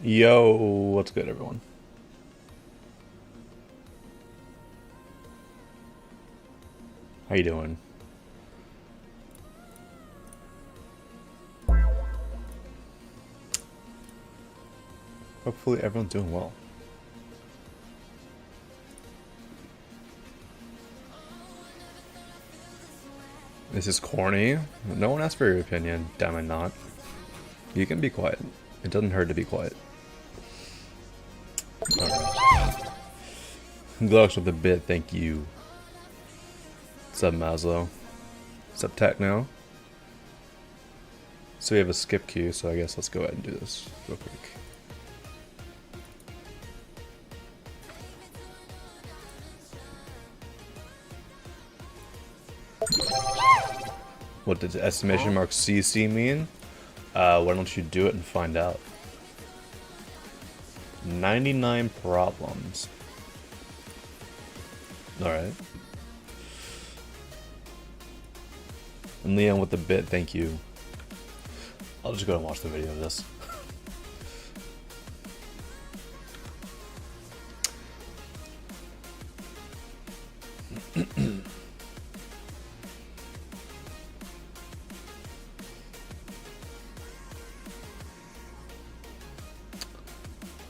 Yo, what's good, everyone? How you doing? Hopefully everyone's doing well. This is corny. No one asked for your opinion. Damn it not. You can be quiet. It doesn't hurt to be quiet. Alright. Glux with a bit, thank you. What's up, Maslow? What's up, Techno? So we have a skip queue, so I guess let's go ahead and do this real quick. What did the exclamation mark CC mean? Why don't you do it and find out? 99 problems. Alright. And Leon with the bit, thank you. I'll just go and watch the video of this.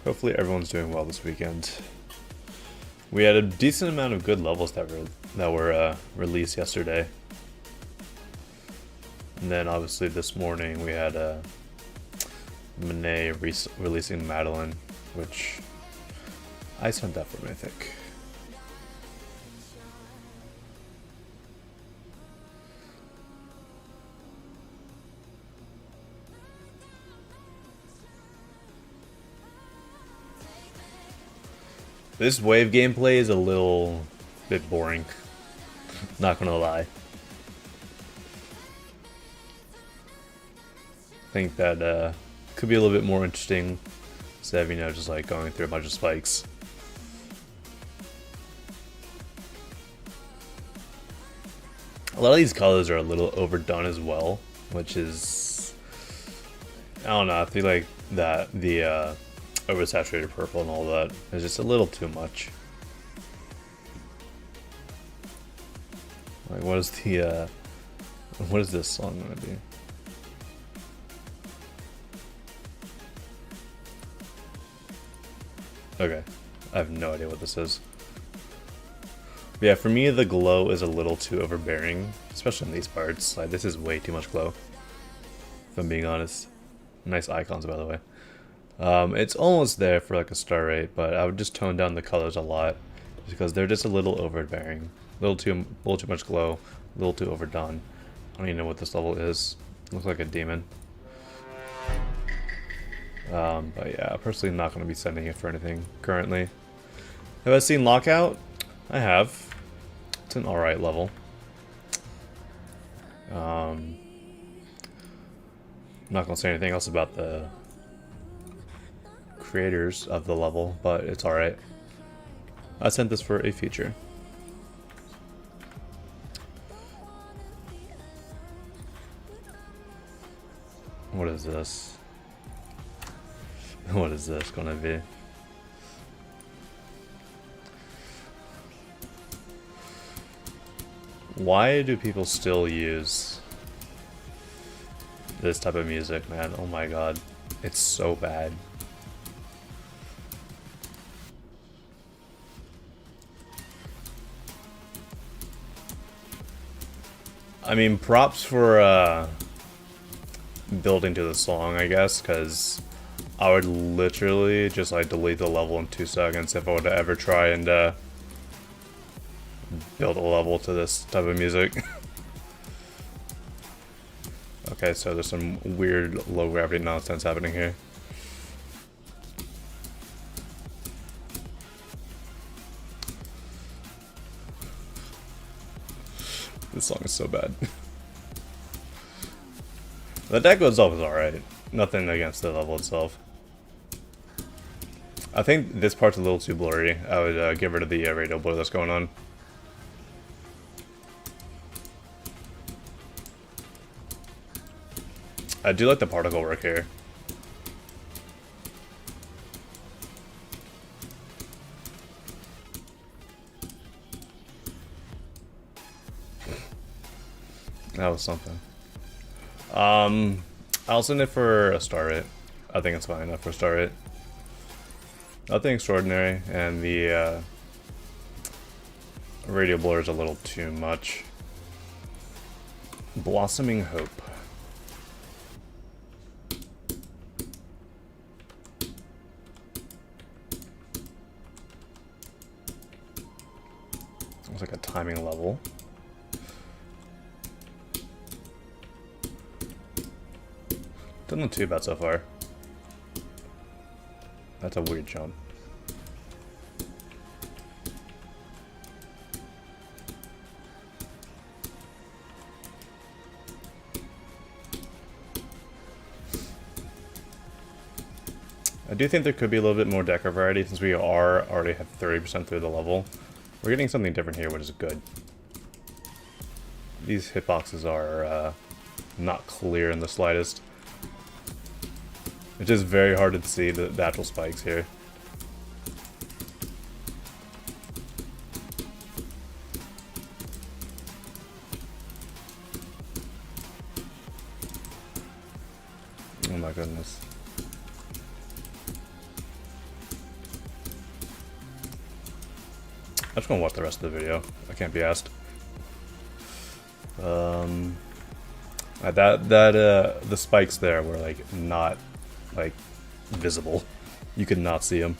Hopefully everyone's doing well this weekend. We had a decent amount of good levels that were released yesterday. And then obviously this morning we had Monet releasing Madeline, which I sent that for Mythic. This wave gameplay is a little bit boring, not gonna lie. I think that could be a little bit more interesting instead of, you know, just like going through a bunch of spikes. A lot of these colors are a little overdone as well, which is, I don't know, I feel like that the oversaturated purple and all that is just a little too much. Like, what is the what is this song gonna be? Okay, I have no idea what this is. But yeah, for me the glow is a little too overbearing, especially in these parts. Like, this is way too much glow, if I'm being honest. Nice icons, by the way. It's almost there for like a star rate, but I would just tone down the colors a lot because they're just a little overbearing, a little too much glow, a little too overdone. I don't even know what this level is. Looks like a demon. But yeah, personally not going to be sending it for anything currently. Have I seen Lockout? I have. It's an alright level. I'm not going to say anything else about the creators of the level, but it's alright. I sent this for a feature. What is this? What is this gonna be? Why do people still use this type of music, man? Oh my god. It's so bad. I mean, props for building to the song, I guess, because I would literally just like delete the level in 2 seconds if I would ever try and build a level to this type of music. Okay, so there's some weird low gravity nonsense happening here. This song is so bad. The deck itself is alright. Nothing against the level itself. I think this part's a little too blurry. I would get rid of the radio blur that's going on. I do like the particle work here. That was something. I'll send it for a star rate. I think it's fine enough for a star rate. Nothing extraordinary, and the radio blur is a little too much. Blossoming Hope. Looks like a timing level. Doesn't look too bad so far. That's a weird jump. I do think there could be a little bit more decker variety since we already have 30% through the level. We're getting something different here, which is good. these hitboxes are not clear in the slightest. It's just very hard to see the actual spikes here. Oh my goodness. I'm just gonna watch the rest of the video. I can't be asked. The spikes there were like not like visible. You could not see them.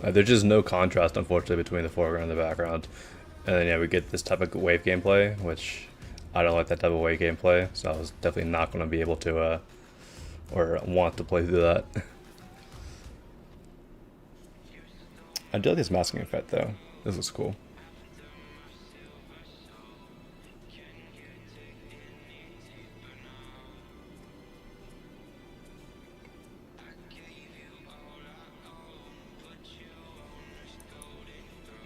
There's just no contrast, unfortunately, between the foreground and the background. And then yeah, we get this type of wave gameplay, which I don't like that type of wave gameplay, so I was definitely not going to be able to, or want to play through that. I do like this masking effect though. This is cool.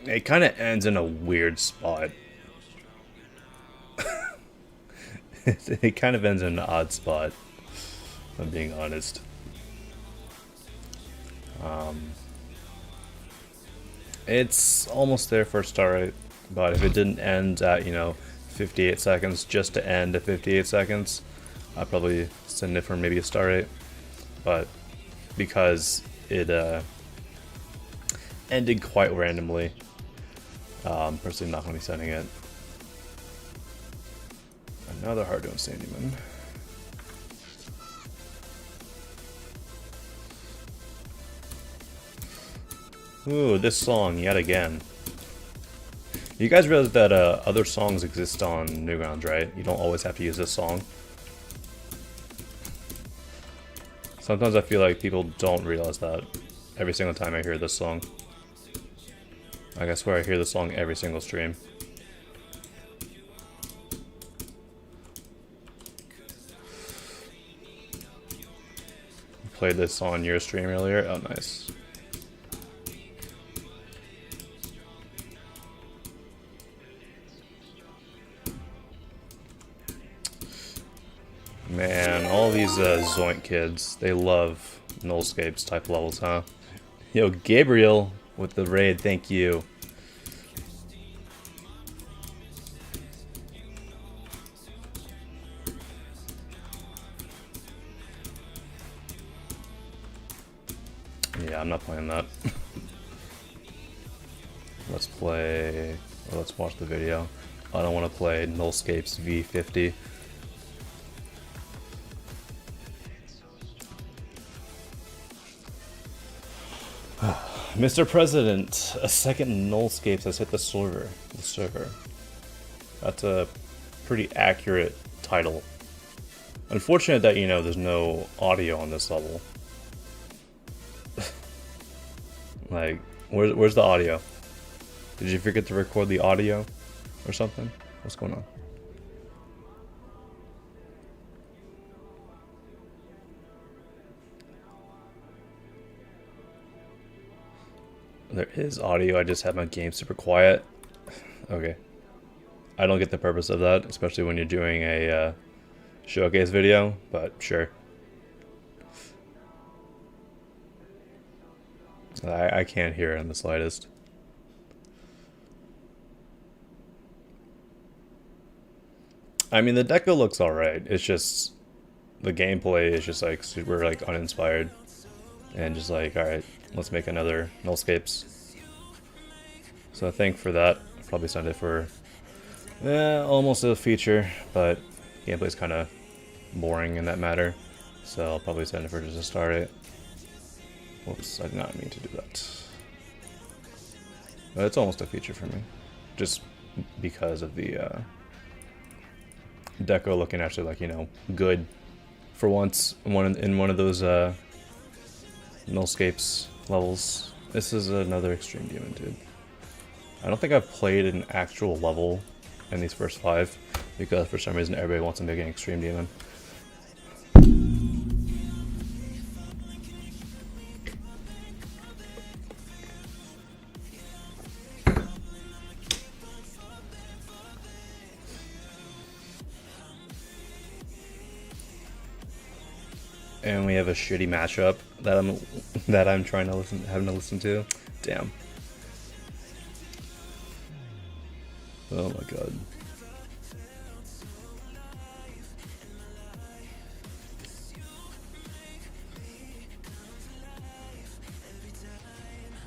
It kind of ends in a weird spot. It kind of ends in an odd spot, if I'm being honest. It's almost there for a star rate, but if it didn't end at, you know, 58 seconds just to end at 58 seconds, I'd probably send it for maybe a star rate. But because it ended quite randomly, I'm personally not going to be sending it. Another hard to insane demon. Ooh, this song yet again. You guys realize that other songs exist on Newgrounds, right? You don't always have to use this song. Sometimes I feel like people don't realize that every single time I hear this song. I swear I hear this song every single stream. Played this on your stream earlier. Oh, nice. Man, all these Zoink kids, they love nullscapes type levels, huh? Yo, Gabriel with the raid, thank you. Yeah, I'm not playing that. Let's play, or let's watch the video. I don't want to play Nullscapes V50. Mr. President, a second Nullscapes has hit the server. That's a pretty accurate title. Unfortunate that, you know, there's no audio on this level. Like, where's the audio? Did you forget to record the audio or something? What's going on? There is audio, I just have my game super quiet. Okay. I don't get the purpose of that, especially when you're doing a showcase video, but sure. I can't hear it in the slightest. I mean, the deco looks alright. It's just the gameplay is just like super like uninspired, and just like, alright, let's make another Nullscapes. So I think for that, I'll probably send it for almost a feature, but gameplay's kind of boring in that matter. So I'll probably send it for just a star rate. Whoops, I did not mean to do that. But it's almost a feature for me, just because of the deco looking actually like, you know, good for once in one of those Nullscapes levels. This is another Extreme Demon, dude. I don't think I've played an actual level in these first 5, because for some reason everybody wants to make an Extreme Demon. And we have a shitty matchup that I'm trying to having to listen to. Damn. Oh my god.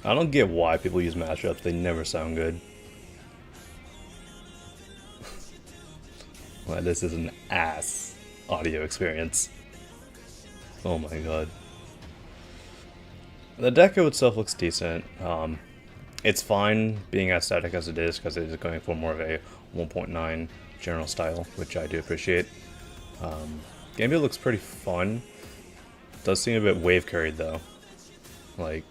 I don't get why people use mashups. They never sound good. Well, this is an ass audio experience. Oh my god. The deco itself looks decent. It's fine being as static as it is because it is going for more of a 1.9 general style, which I do appreciate. Gameplay looks pretty fun. Does seem a bit wave carried though. Like,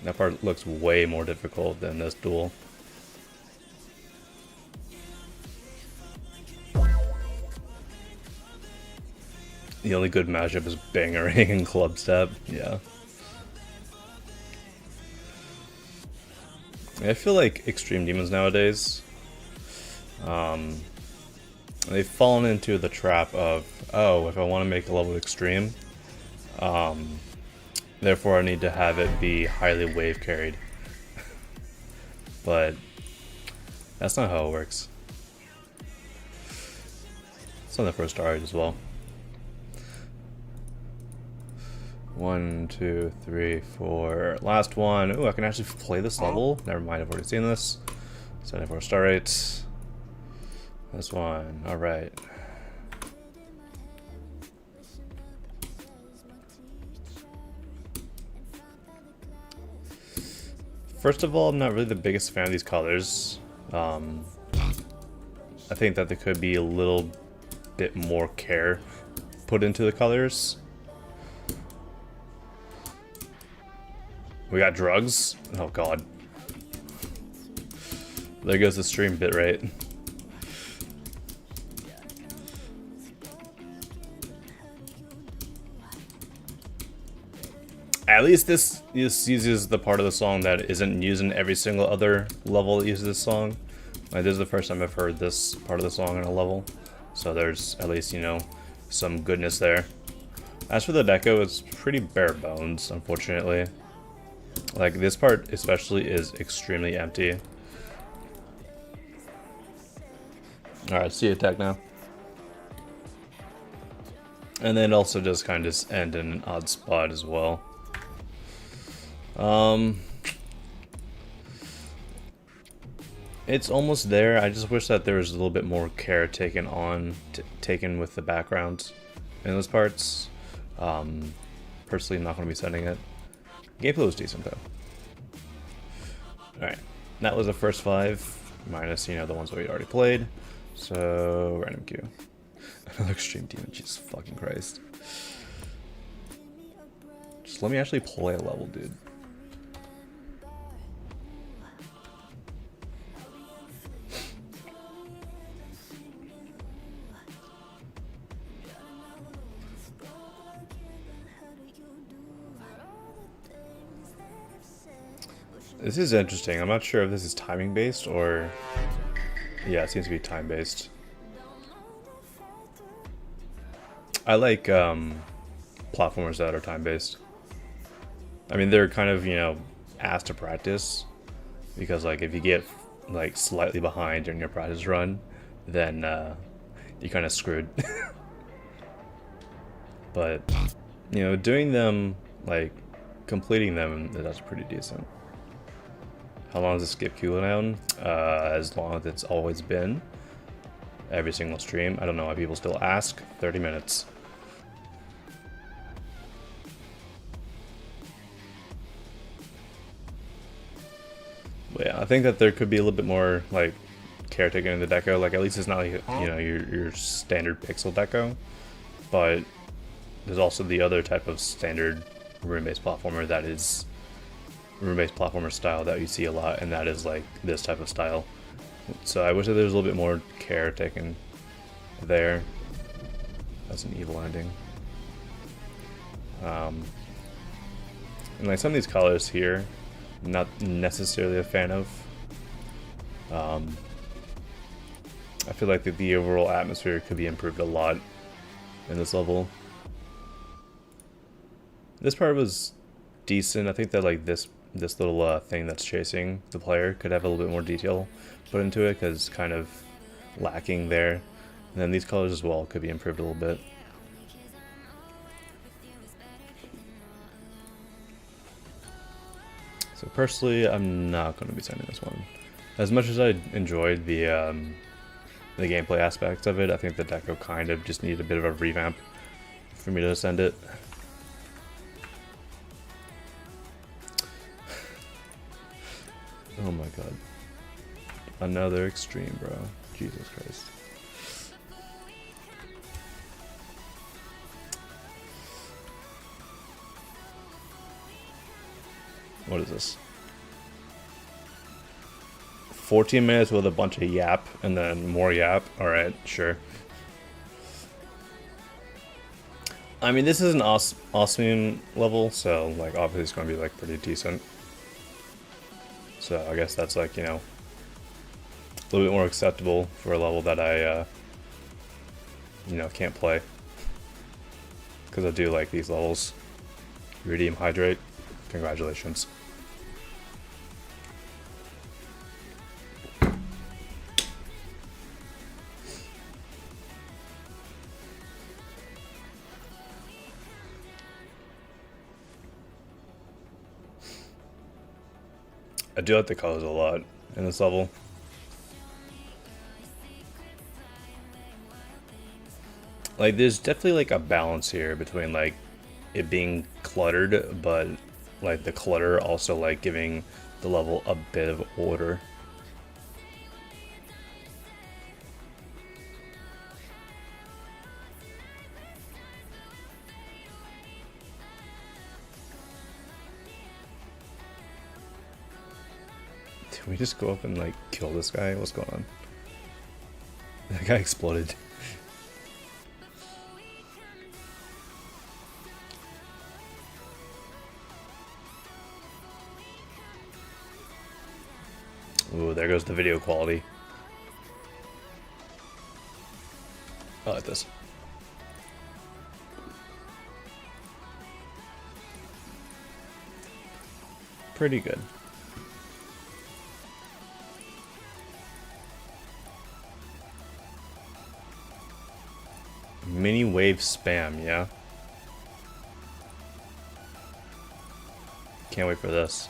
that part looks way more difficult than this duel. The only good matchup is Bangerang and Club Step. Yeah. I feel like Extreme Demons nowadays, they've fallen into the trap of, oh, if I want to make a level extreme, therefore I need to have it be highly wave carried. But that's not how it works. It's on the first star as well. 1, 2, 3, 4. Last one. Ooh, I can actually play this level. Never mind, I've already seen this. 74 star rate. This one. Alright. First of all, I'm not really the biggest fan of these colors. I think that there could be a little bit more care put into the colors. We got drugs? Oh god. There goes the stream bitrate. At least this uses the part of the song that isn't used in every single other level that uses this song. Like, this is the first time I've heard this part of the song in a level. So there's at least, you know, some goodness there. As for the deco, it's pretty bare bones, unfortunately. Like, this part especially is extremely empty. Alright, see you, Tech now. And then also just kind of just end in an odd spot as well. It's almost there. I just wish that there was a little bit more care taken with the background in those parts. Personally, I'm not going to be sending it. Gameplay was decent though. Alright, that was the first 5, minus, you know, the ones we already played. So, random queue. Another Extreme Demon, Jesus fucking Christ. Just let me actually play a level, dude. This is interesting. I'm not sure if this is timing based or... Yeah, it seems to be time based. I like platformers that are time based. I mean, they're kind of, you know, asked to practice. Because, like, if you get, like, slightly behind during your practice run, then you're kind of screwed. But, you know, doing them, like, completing them, that's pretty decent. How long is the skip cooldown? As long as it's always been. Every single stream. I don't know why people still ask. 30 minutes. But yeah, I think that there could be a little bit more, like, care taken in the deco. Like, at least it's not like, you know, your standard pixel deco. But there's also the other type of standard room-based platformer that is room-based platformer style that you see a lot, and that is like this type of style. So I wish that there was a little bit more care taken there. That's an evil ending. And like some of these colors here, not necessarily a fan of. I feel like the overall atmosphere could be improved a lot in this level. This part was decent. I think that like this little thing that's chasing the player could have a little bit more detail put into it because it's kind of lacking there. And then these colors as well could be improved a little bit. So personally, I'm not going to be sending this one. As much as I enjoyed the gameplay aspects of it, I think the deco kind of just needed a bit of a revamp for me to send it. Oh my god. Another extreme, bro. Jesus Christ. What is this? 14 minutes with a bunch of yap and then more yap. Alright, sure. I mean, this is an awesome level, so like obviously it's going to be like pretty decent. So I guess that's like, you know, a little bit more acceptable for a level that I, you know, can't play. Because I do like these levels. Redeem Hydrate. Congratulations. I do like the colors a lot in this level. Like, there's definitely like a balance here between like it being cluttered, but like the clutter also like giving the level a bit of order. Did we just go up and like kill this guy? What's going on? That guy exploded. Ooh, there goes the video quality. I like this. Pretty good. Mini wave spam, yeah? Can't wait for this.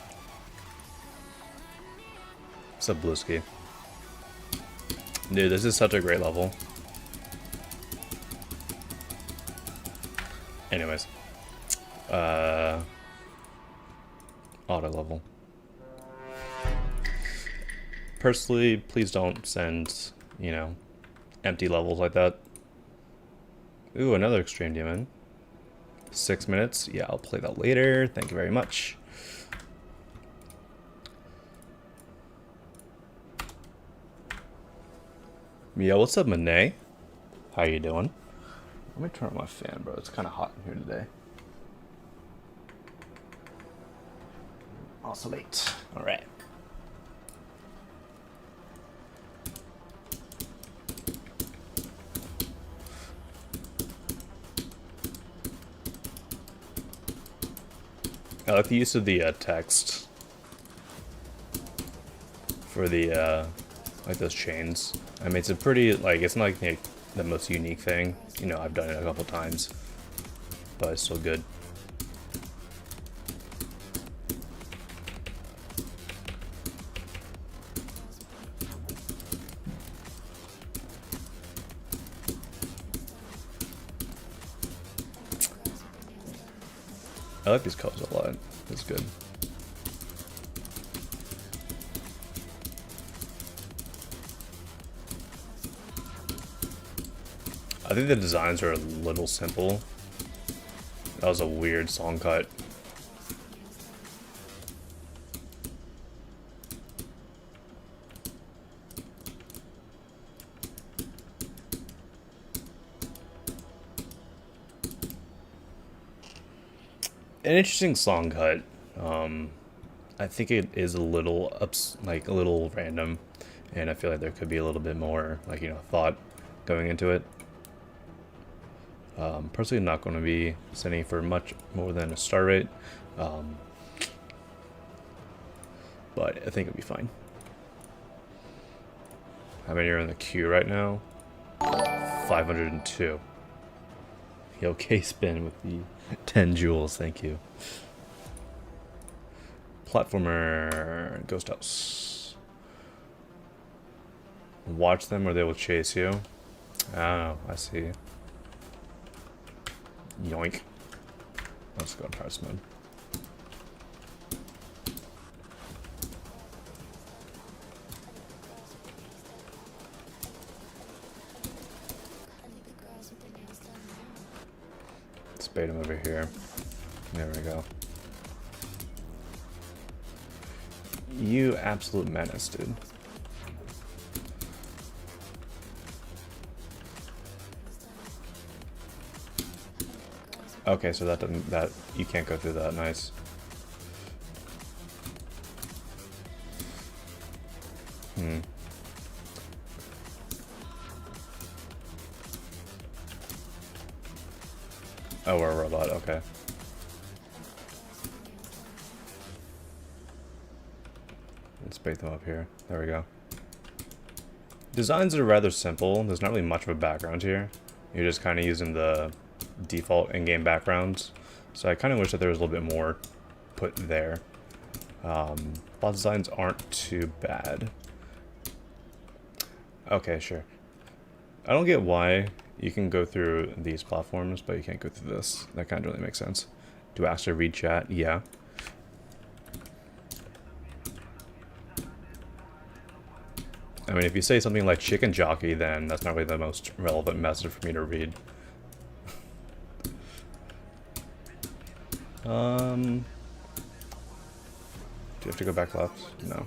What's up, Bluesky? Dude, this is such a great level. Anyways. Auto level. Personally, please don't send, you know, empty levels like that. Ooh, another Extreme Demon. 6 minutes. Yeah, I'll play that later. Thank you very much. Yo, what's up, Monet? How you doing? Let me turn on my fan, bro. It's kind of hot in here today. Oscillate. All right. I like the use of the text for the like those chains. I mean, it's a pretty like it's not like the most unique thing. You know, I've done it a couple times, but it's still good. I like these colors a lot. It's good. I think the designs are a little simple. That was a weird song cut. An interesting song cut. I think it is a little like a little random, and I feel like there could be a little bit more like, you know, thought going into it. Personally, not going to be sending for much more than a star rate, but I think it'll be fine. How many are in the queue right now? 502. Yo, K-Spin with the 10 jewels, thank you. Platformer, Ghost House. Watch them or they will chase you. I don't know, I see. Yoink. Let's go press mode. Let's bait him over here. There we go. You absolute menace, dude. Okay, so that doesn't, that you can't go through that. Nice. Oh, we're a robot. Okay. Let's bait them up here. There we go. Designs are rather simple. There's not really much of a background here. You're just kind of using the default in-game backgrounds. So I kind of wish that there was a little bit more put there. Boss designs aren't too bad. Okay, sure. I don't get why you can go through these platforms, but you can't go through this. That kind of really makes sense. Do I actually read chat? Yeah. I mean, if you say something like chicken jockey, then that's not really the most relevant message for me to read. Do you have to go back left? No.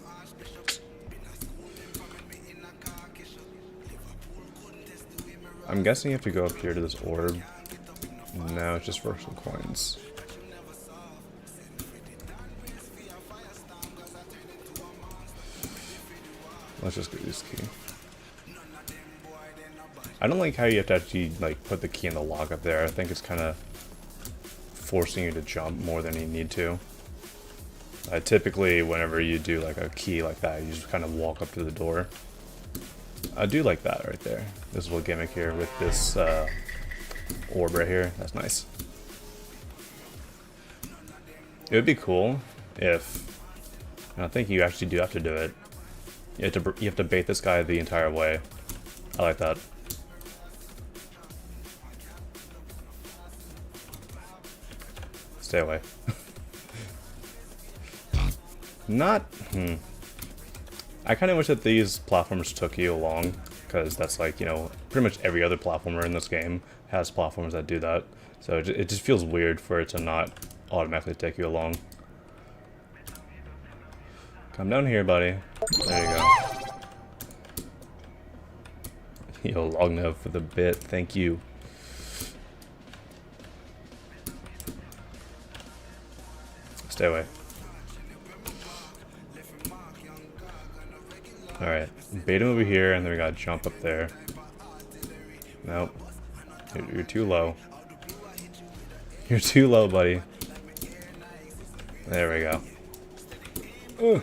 I'm guessing you have to go up here to this orb. No, it's just for some coins. Let's just get this key. I don't like how you have to actually like put the key in the lock up there. I think it's kind of forcing you to jump more than you need to. Typically, whenever you do like a key like that, you just kind of walk up to the door. I do like that right there. This little gimmick here with this orb right here. That's nice. It would be cool if, and I think you actually do have to do it. You have to bait this guy the entire way. I like that. Stay away. Not, I kind of wish that these platformers took you along, because that's like, you know, pretty much every other platformer in this game has platforms that do that. So it just feels weird for it to not automatically take you along. Come down here, buddy. There you go. Yo, Lognev for the bit. Thank you. Stay away. Alright. Bait him over here, and then we gotta jump up there. Nope. You're too low. You're too low, buddy. There we go. Ooh.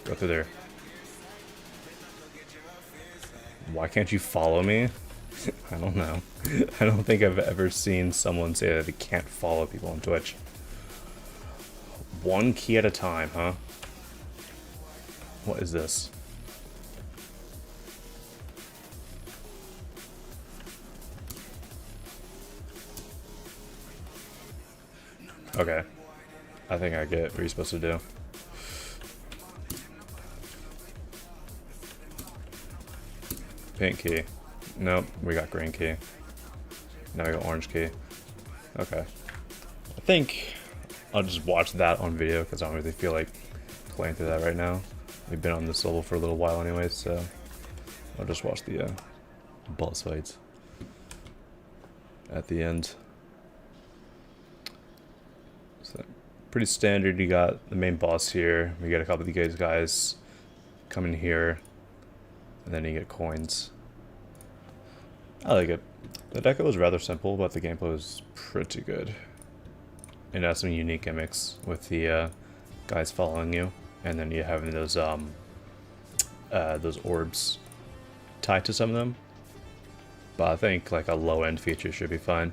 Go through there. Why can't you follow me? I don't know. I don't think I've ever seen someone say that they can't follow people on Twitch. One key at a time, huh? What is this? Okay. I think I get what you're supposed to do. Pink key. Nope, we got green key. Now we got orange key. Okay. I think I'll just watch that on video because I don't really feel like playing through that right now. We've been on this level for a little while anyway, so I'll just watch the boss fights at the end. So pretty standard. You got the main boss here. We get a couple of these guys come in here, and then you get coins. I like it. The deco was rather simple, but the gameplay was pretty good. It has some unique gimmicks with the guys following you, and then you having those orbs tied to some of them. But I think like a low-end feature should be fine.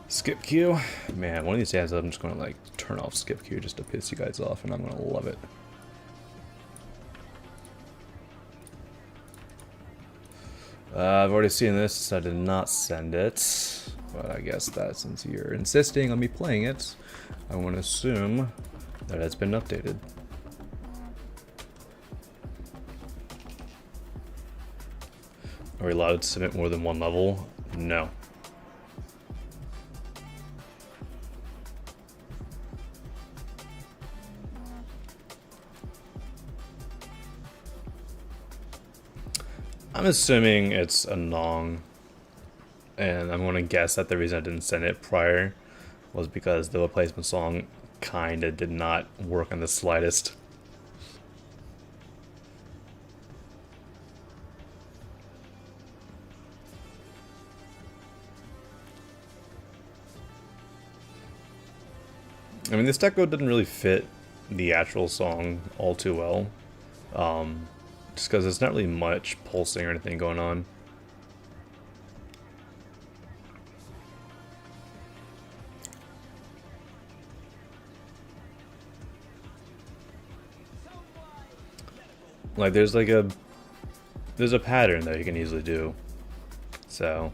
Skip queue, man. One of these days I'm just gonna like turn off skip queue just to piss you guys off, and I'm gonna love it. I've already seen this, so I did not send it. But I guess that since you're insisting on me playing it, I want to assume that it's been updated. Are we allowed to submit more than one level? No. I'm assuming it's a Nong, and I'm going to guess that the reason I didn't send it prior was because the replacement song kinda did not work on the slightest. I mean, this deco didn't really fit the actual song all too well. Just because there's not really much pulsing or anything going on. Like there's a pattern that you can easily do. So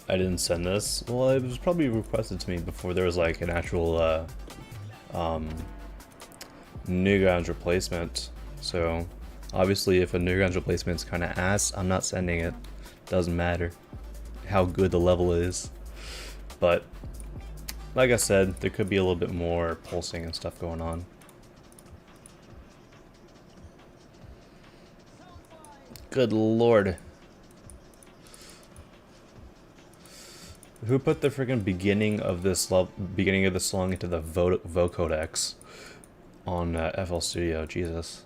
I didn't send this. Well, it was probably requested to me before there was like an actual Newgrounds replacement. So obviously if a Newgrounds replacement's kind of ass, I'm not sending it. Doesn't matter how good the level is. But like I said, there could be a little bit more pulsing and stuff going on. Good lord. Who put the freaking beginning of this song into the vocodex on FL Studio? Jesus.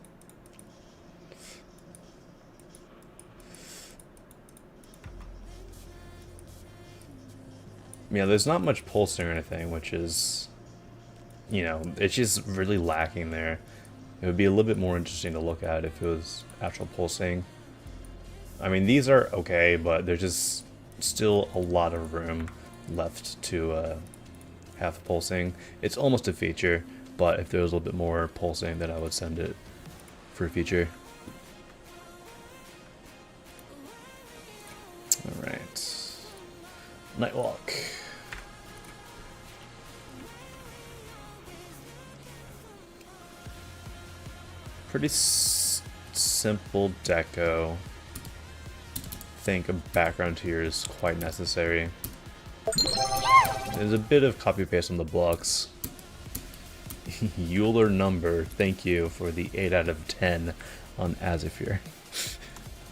Yeah, there's not much pulsing or anything, which is, you know, it's just really lacking there. It would be a little bit more interesting to look at if it was actual pulsing. I mean, these are okay, but there's just still a lot of room left to have pulsing. It's almost a feature, but if there was a little bit more pulsing, then I would send it for a feature. Alright. Nightwalk. Pretty simple deco. I think a background here is quite necessary. There's a bit of copy paste on the blocks. Euler number, thank you for the 8 out of 10 on Azafir.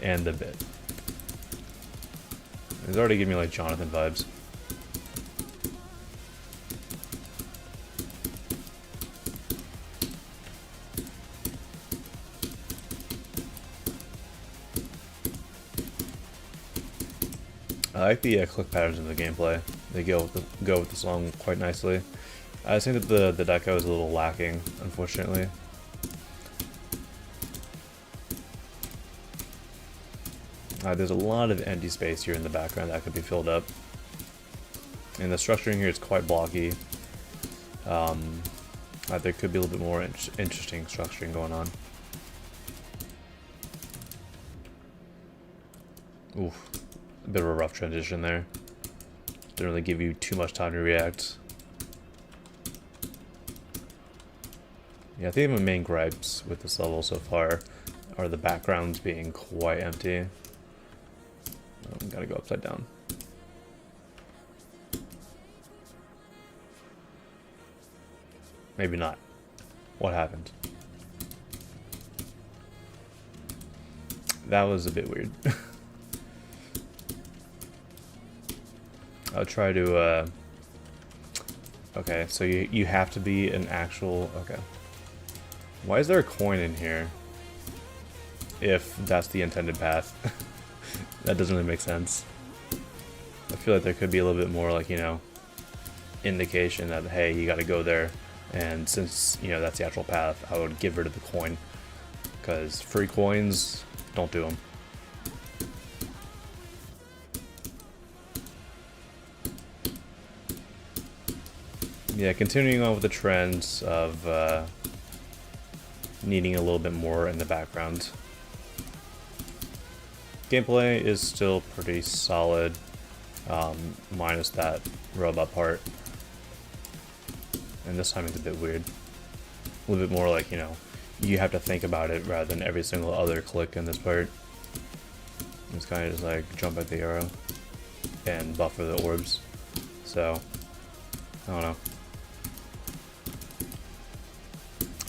And the bit. It's already giving me like Jonathan vibes. I like the click patterns in the gameplay. They go with the song quite nicely. I just think that the deco is a little lacking, unfortunately. There's a lot of empty space here in the background that could be filled up. And the structuring here is quite blocky. There could be a little bit more interesting structuring going on. Oof. A bit of a rough transition there. Didn't really give you too much time to react. Yeah, I think my main gripes with this level so far are the backgrounds being quite empty. Oh, gotta go upside down. Maybe not. What happened? That was a bit weird. I'll try to, okay, so you have to be an actual, okay. Why is there a coin in here? if that's the intended path. That doesn't really make sense. I feel like there could be a little bit more, like, you know, indication that, hey, you gotta go there, and since, you know, that's the actual path, I would get rid of the coin, because free coins, don't do them. Yeah, continuing on with the trends of needing a little bit more in the background. Gameplay is still pretty solid, minus that robot part. And this time it's a bit weird. A little bit more like, you know, you have to think about it rather than every single other click in this part. It's kind of just like jump at the arrow and buffer the orbs. So, I don't know.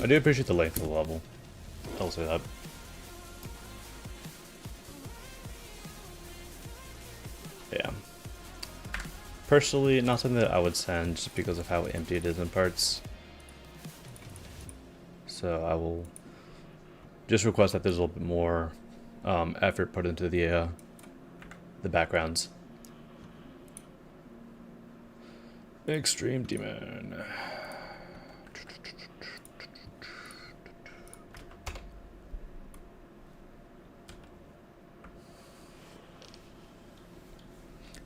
I do appreciate the length of the level. I'll say that. Yeah. Personally, not something that I would send just because of how empty it is in parts. So I will just request that there's a little bit more effort put into the backgrounds. Extreme Demon.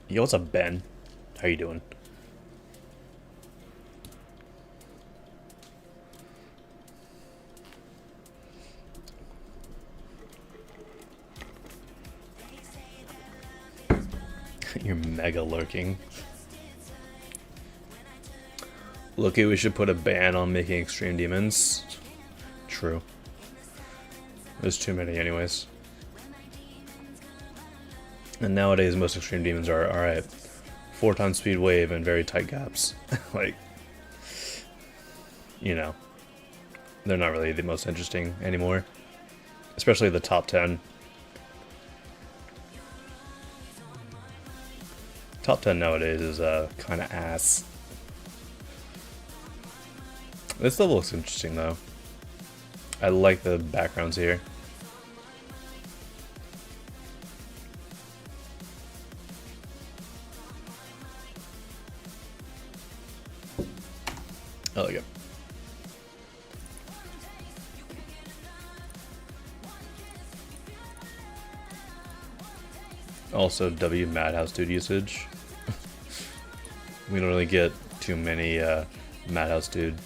Yo, what's up, Ben? How you doing? You're mega lurking. Look, we should put a ban on making extreme demons. True. There's too many anyways. And nowadays, most extreme demons are, alright, 4 times speed wave and very tight gaps. Like, you know, they're not really the most interesting anymore. Especially the top 10. Top 10 nowadays is kind of ass. This level looks interesting though. I like the backgrounds here. I like it. Also, W Madhouse Dude usage. We don't really get too many Madhouse Dude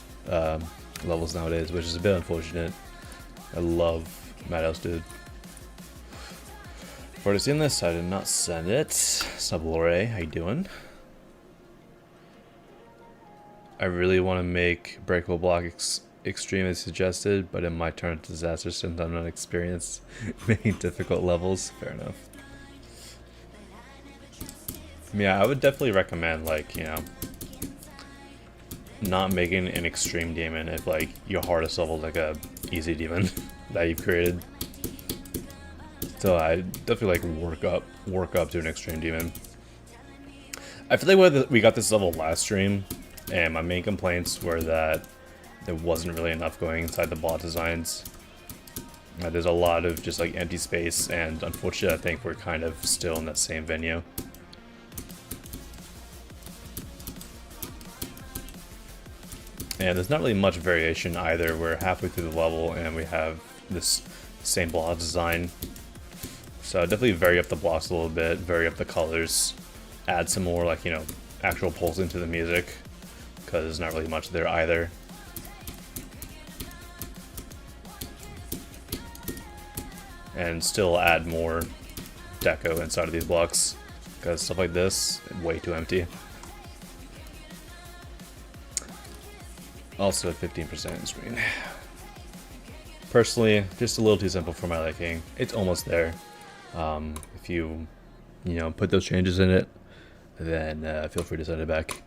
levels nowadays, which is a bit unfortunate. I love Madhouse Dude. I've already seen this, I did not send it. Sublore, how you doing? I really want to make Breakable Block extreme as suggested, but it might turn into disaster since I'm not experienced making difficult levels. Fair enough. Yeah, I would definitely recommend, like, you know, not making an extreme demon if, like, your hardest level is like a easy demon that you've created. So I definitely like work up to an extreme demon. I feel like we got this level last stream, and my main complaints were that there wasn't really enough going inside the bot designs. There's a lot of just like empty space, and unfortunately I think we're kind of still in that same venue. And there's not really much variation either. We're halfway through the level and we have this same block design. So definitely vary up the blocks a little bit, vary up the colors, add some more, like, you know, actual pulse into the music, because there's not really much there either. And still add more deco inside of these blocks, because stuff like this, way too empty. Also 15% screen. Personally, just a little too simple for my liking. It's almost there. If you know, put those changes in it, then feel free to send it back.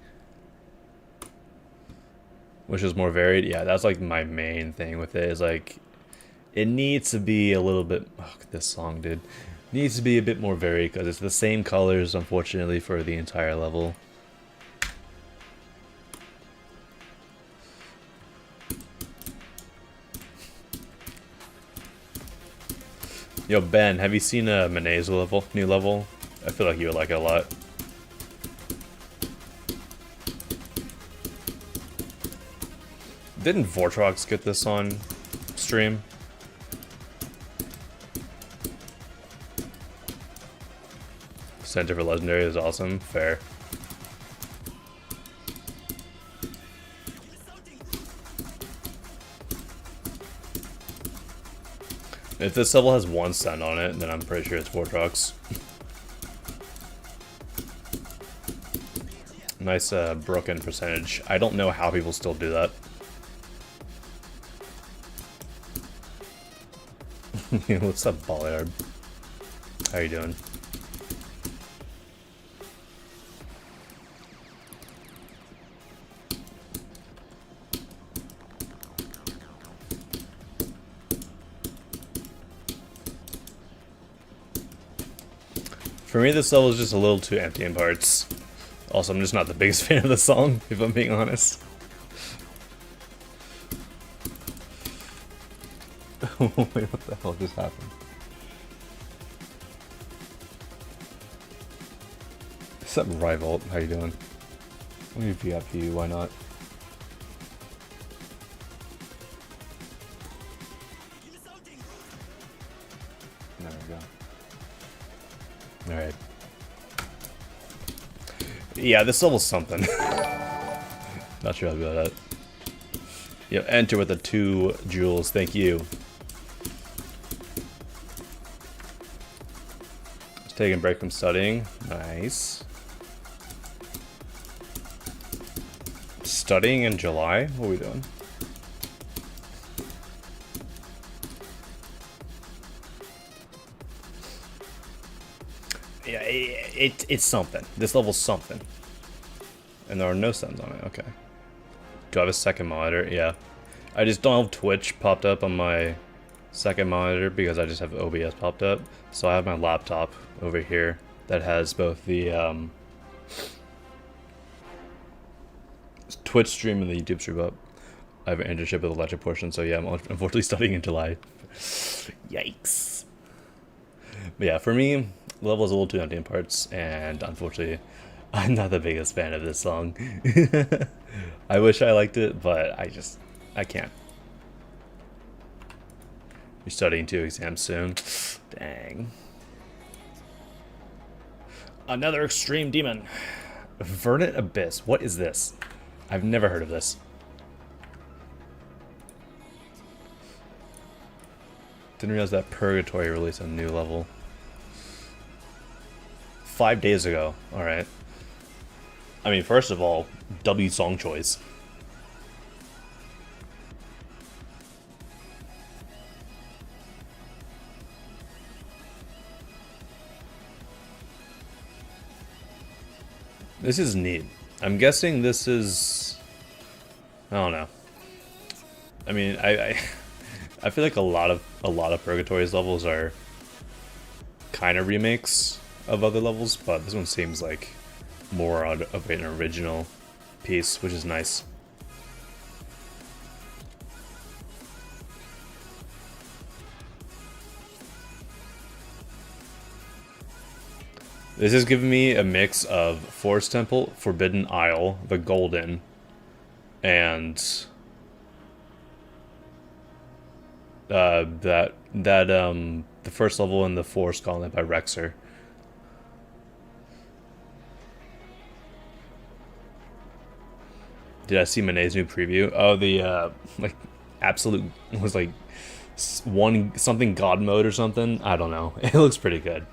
Which is more varied? Yeah, that's like my main thing with it, is like, it needs to be a little bit, oh, this song, dude. Needs to be a bit more varied, because it's the same colors, unfortunately, for the entire level. Yo, Ben, have you seen Manet's level, new level? I feel like you would like it a lot. Didn't Vortrox get this on stream? Center for Legendary is awesome. Fair. If this level has 1 cent on it, then I'm pretty sure it's Vortrox. Nice broken percentage. I don't know how people still do that. What's up, Ballard? How you doing? For me, this level is just a little too empty in parts. Also, I'm just not the biggest fan of the song, if I'm being honest. Wait, what the hell just happened? What's up, Rival? How you doing? Let me VIP you, why not? There we go. Alright. Yeah, this level's something. Not sure how to go with that. Yeah, enter with the 2 jewels, thank you. Just taking a break from studying. Nice. Studying in July? What are we doing? Yeah, it's something. This level's something. And there are no suns on it, okay. Do I have a second monitor? Yeah. I just don't have Twitch popped up on my second monitor because I just have OBS popped up. So I have my laptop over here that has both the Twitch stream and the YouTube stream up. I have an internship with the lecture portion, so yeah, I'm unfortunately studying in July. Yikes. But yeah, for me, the level is a little too empty in parts, and unfortunately, I'm not the biggest fan of this song. I wish I liked it, but I can't. You're studying 2 exams soon. Dang. Another extreme demon. Verdant Abyss. What is this? I've never heard of this. Didn't realize that Purgatory released a new level. 5 days ago. Alright. I mean, first of all, W song choice. This is neat. I'm guessing this is... I don't know. I mean, I feel like a lot of Purgatory's levels are kind of remakes of other levels, but this one seems like more of an original piece, which is nice. This is giving me a mix of Forest Temple, Forbidden Isle, the Golden, and the first level in the Forest Gauntlet by Rexer. Did I see Manet's new preview? Oh, the like absolute was like something God mode or something. I don't know. It looks pretty good.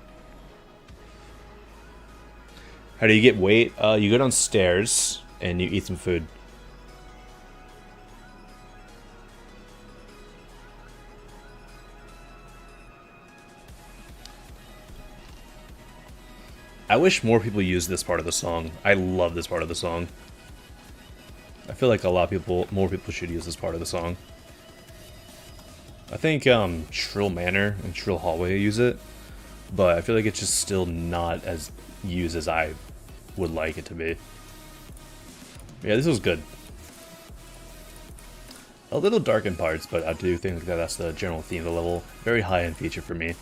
How do you get weight? You go downstairs and you eat some food. I wish more people use this part of the song. I love this part of the song. I feel like more people should use this part of the song. I think Shrill Manor and Shrill Hallway use it, but I feel like it's just still not as used as I would like it to be. Yeah, this was good. A little dark in parts, but I do think that that's the general theme of the level. Very high-end feature for me.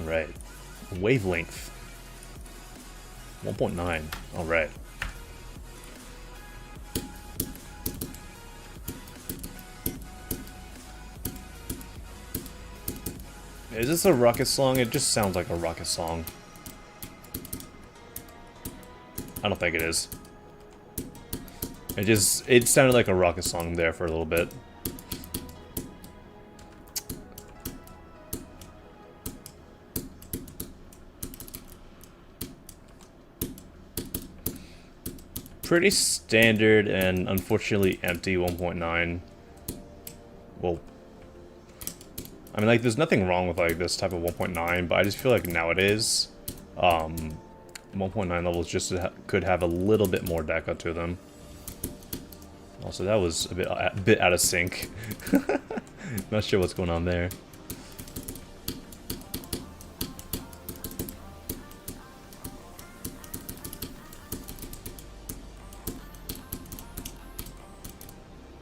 Alright. Wavelength. 1.9. Alright. Is this a Ruckus song? It just sounds like a Ruckus song. I don't think it is. It sounded like a Ruckus song there for a little bit. Pretty standard and unfortunately empty 1.9. Well, I mean, like, there's nothing wrong with, like, this type of 1.9, but I just feel like nowadays, 1.9 levels just could have a little bit more deca to them. Also, that was a bit out of sync. Not sure what's going on there.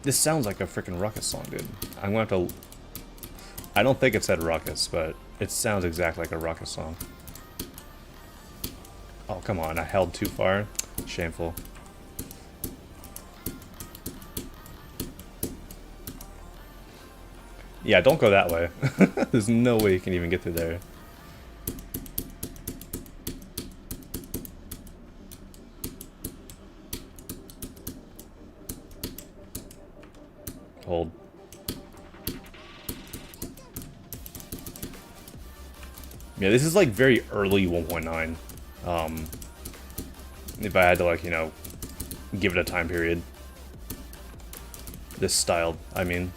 This sounds like a freaking Ruckus song, dude. I'm gonna have to... I don't think it said Ruckus, but it sounds exactly like a Ruckus song. Oh, come on. I held too far. Shameful. Yeah, don't go that way. There's no way you can even get through there. Hold. Yeah, this is like very early 1.9. If I had to, like, you know, give it a time period. This style, I mean.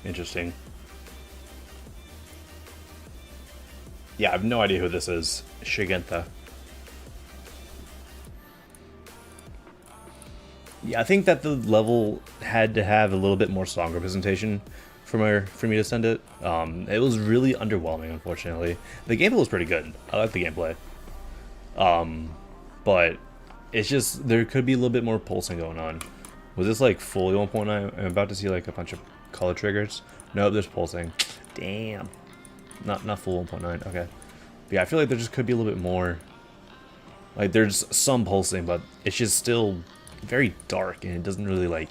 Interesting. Yeah, I have no idea who this is. Shigenta. Yeah, I think that the level had to have a little bit more song representation for me to send it. It was really underwhelming, unfortunately. The gameplay was pretty good. I like the gameplay. But it's just, there could be a little bit more pulsing going on. Was this like fully 1.9? I'm about to see like a bunch of color triggers. Nope, there's pulsing. Damn. Not full 1.9, okay. But yeah, I feel like there just could be a little bit more. Like, there's some pulsing, but it's just still very dark, and it doesn't really like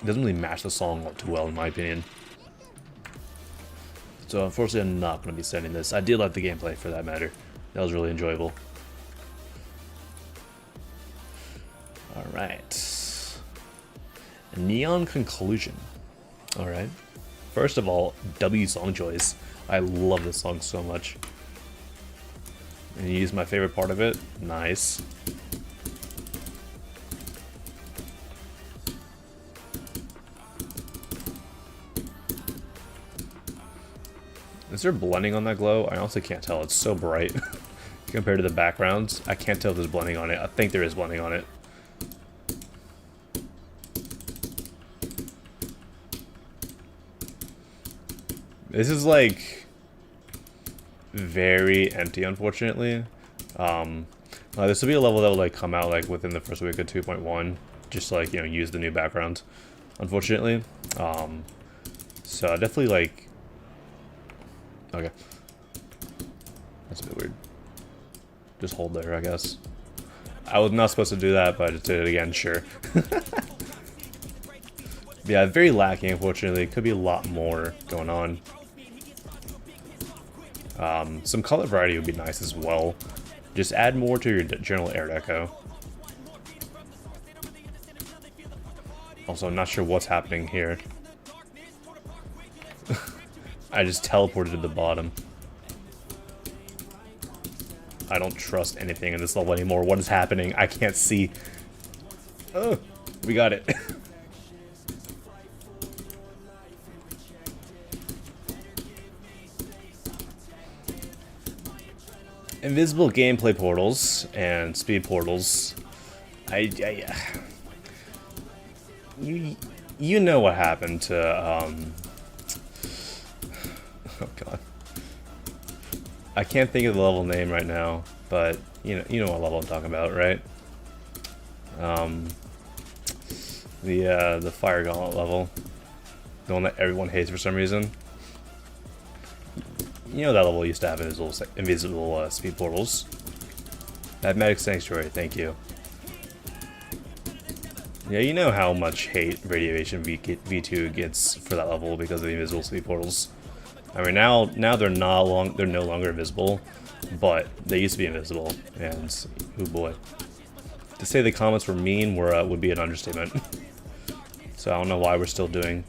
doesn't really match the song all too well, in my opinion. So unfortunately, I'm not going to be sending this. I did like the gameplay, for that matter. That was really enjoyable. All right, Neon Conclusion. All right. First of all, W Song Choice. I love this song so much. And you use my favorite part of it. Nice. Is there blending on that glow? I honestly can't tell. It's so bright compared to the backgrounds. I can't tell if there's blending on it. I think there is blending on it. This is like very empty, unfortunately. This will be a level that will like come out like within the first week of 2.1, just like, you know, use the new background, unfortunately. So I definitely like. Okay, that's a bit weird. Just hold there, I guess. I was not supposed to do that, but I just did it again. Sure. Yeah, very lacking, unfortunately. Could be a lot more going on. Some color variety would be nice as well. Just add more to your general air deco. Also, I'm not sure what's happening here. I just teleported to the bottom. I don't trust anything in this level anymore. What is happening? I can't see. Oh, we got it. Invisible gameplay portals and speed portals. You know what happened to oh god, I can't think of the level name right now, but you know what level I'm talking about, right? The Fire Gauntlet level. The one that everyone hates for some reason. You know that level used to have invisible speed portals. Mathematic Sanctuary, thank you. Yeah, you know how much hate Radiation V2 gets for that level because of the invisible speed portals. I mean, now they're no longer invisible, but they used to be invisible, and oh boy, to say the comments were mean would be an understatement. So I don't know why we're still doing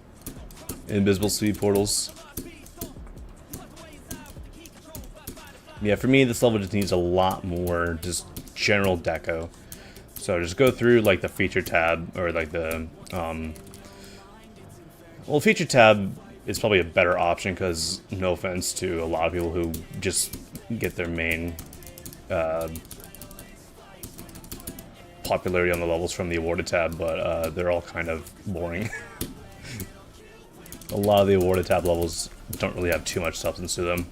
invisible speed portals. Yeah, for me, this level just needs a lot more just general deco. So just go through like the feature tab, or like the well, feature tab is probably a better option because no offense to a lot of people who just get their main popularity on the levels from the awarded tab, but they're all kind of boring. A lot of the awarded tab levels don't really have too much substance to them.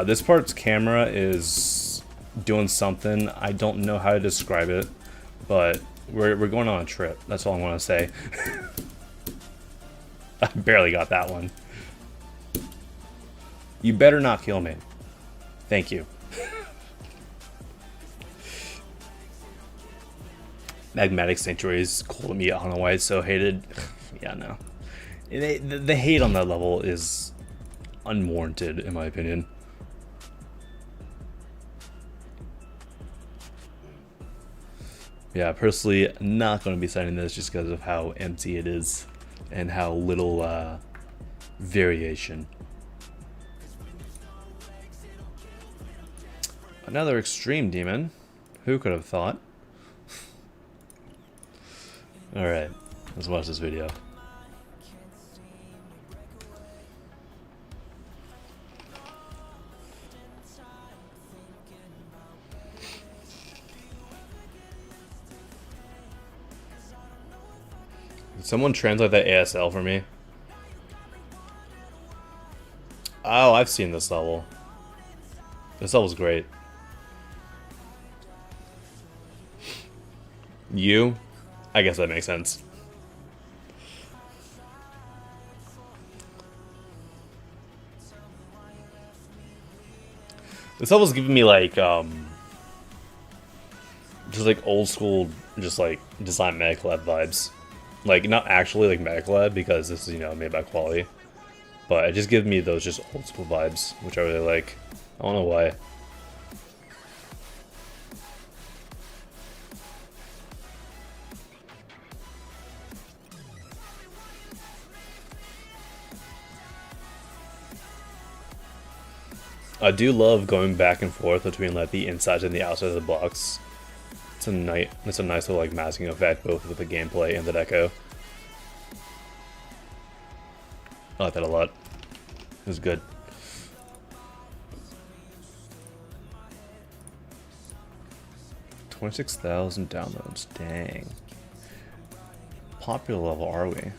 This part's camera is doing something. I don't know how to describe it, but we're going on a trip. That's all I want to say. I barely got that one. You better not kill me. Thank you. Magmatic Sanctuary is cool to me. I don't know why it's so hated. Yeah, no. The hate on that level is unwarranted, in my opinion. Yeah, personally, not going to be signing this just because of how empty it is and how little variation. Another extreme demon. Who could have thought? Alright, let's watch this video. Did someone translate that ASL for me? Oh, I've seen this level. This level's great. You? I guess that makes sense. This level's giving me like, just like old school, just like design Medic Lab vibes. Like, not actually like Medic Lab because this is, you know, made by quality. But it just gives me those just old school vibes, which I really like. I don't know why. I do love going back and forth between like the inside and the outside of the box. It's a nice little like masking effect, both with the gameplay and the deco. I like that a lot. It was good. $26,000 downloads. Dang. Popular level are we?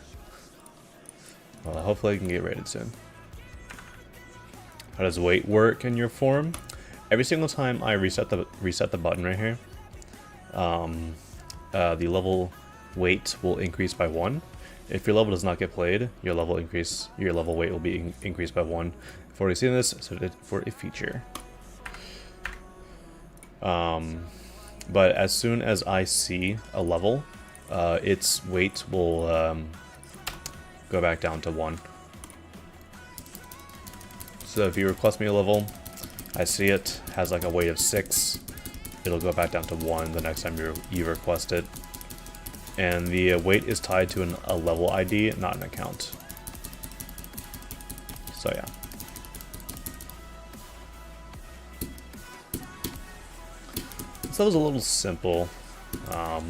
Well, hopefully I can get rated soon. How does weight work in your form? Every single time I reset the button right here, the level weight will increase by 1. If your level does not get played, your level weight will be increased by 1. I've already seen this, so for a feature. But as soon as I see a level, its weight will go back down to 1. So if you request me a level, I see it has like a weight of 6, it'll go back down to 1 the next time you request it. And the weight is tied to a level ID, not an account. So yeah. This level's a little simple. I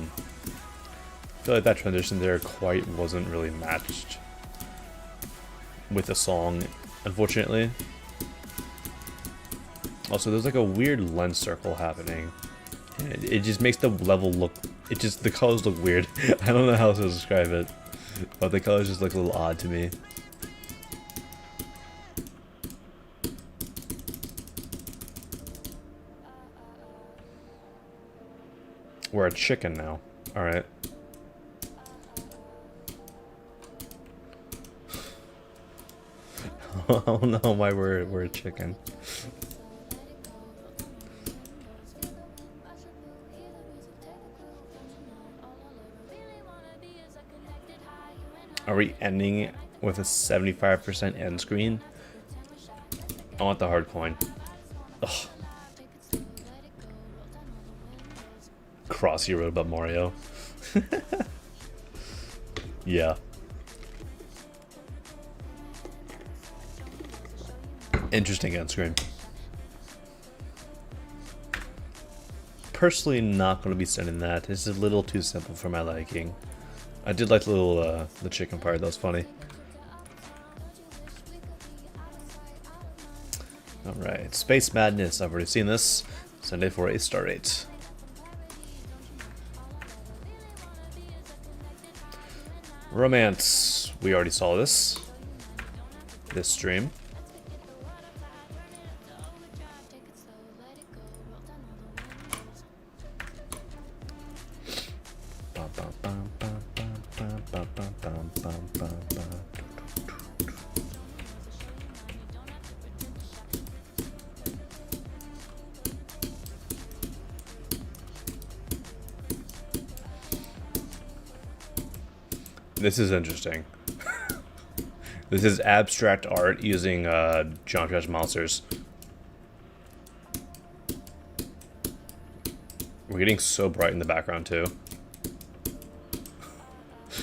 feel like that transition there quite wasn't really matched with the song, unfortunately. Also, there's like a weird lens circle happening. It just makes the level look... the colors look weird. I don't know how else to describe it. But the colors just look a little odd to me. We're a chicken now. Alright. I don't know why we're a chicken. Are we ending with a 75% end screen? I want the hard coin. Ugh. Cross you wrote about Mario. Yeah. Interesting end screen. Personally, not going to be sending that. This is a little too simple for my liking. I did like the little the chicken part. That was funny. All right, Space Madness. I've already seen this. Sunday for a star rate. Romance. We already saw this stream. This is interesting. This is abstract art using Geometry Monsters. We're getting so bright in the background too.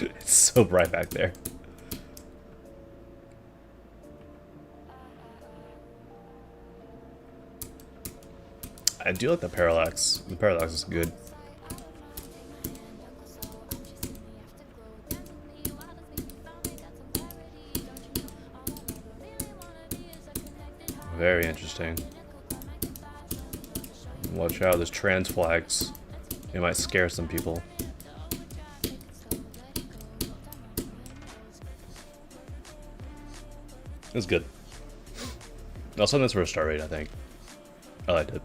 It's so bright back there. I do like the parallax. The parallax is good. Very interesting. Watch out, there's trans flags. It might scare some people. It was good. I'll send this for a star rate, I think. I liked it.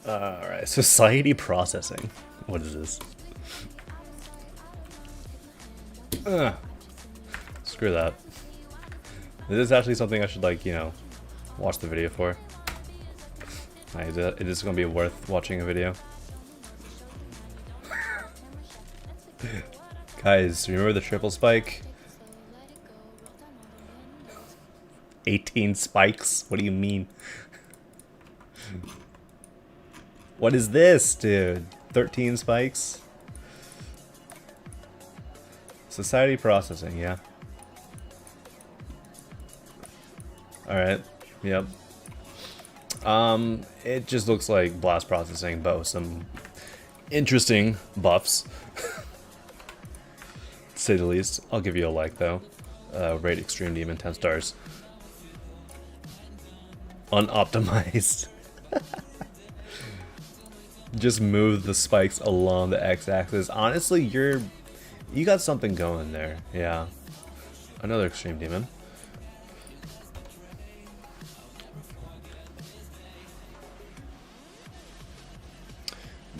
Alright, society processing. What is this? Screw that. This is actually something I should, like, you know, watch the video for. It is going to be worth watching a video. Guys, remember the triple spike? 18 spikes? What do you mean? What is this, dude? 13 spikes? Society processing, yeah. Alright, yep. It just looks like blast processing, but with some interesting buffs. To say the least. I'll give you a like, though. Rate Extreme Demon 10 stars. Unoptimized. Just move the spikes along the x-axis. Honestly, you got something going there. Yeah. Another Extreme Demon.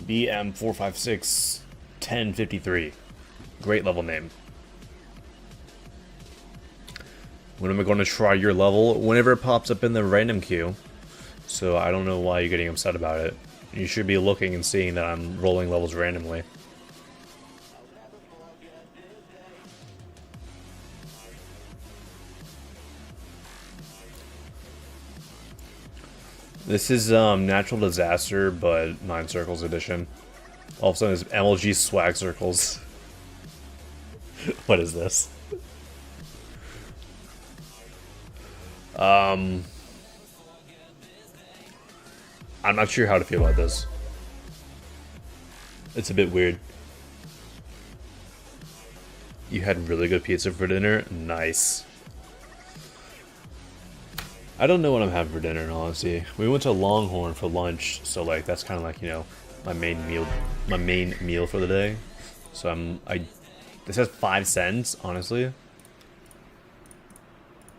BM456 1053. Great level name. When am I going to try your level? Whenever it pops up in the random queue. So I don't know why you're getting upset about it. You should be looking and seeing that I'm rolling levels randomly. This is Natural Disaster, but 9 Circles edition. All of a sudden it's MLG swag circles. What is this? I'm not sure how to feel about this. It's a bit weird. You had really good pizza for dinner? Nice. I don't know what I'm having for dinner, in all honesty. We went to Longhorn for lunch, so like that's kind of like, you know, my main meal for the day. So this has 5 cents, honestly.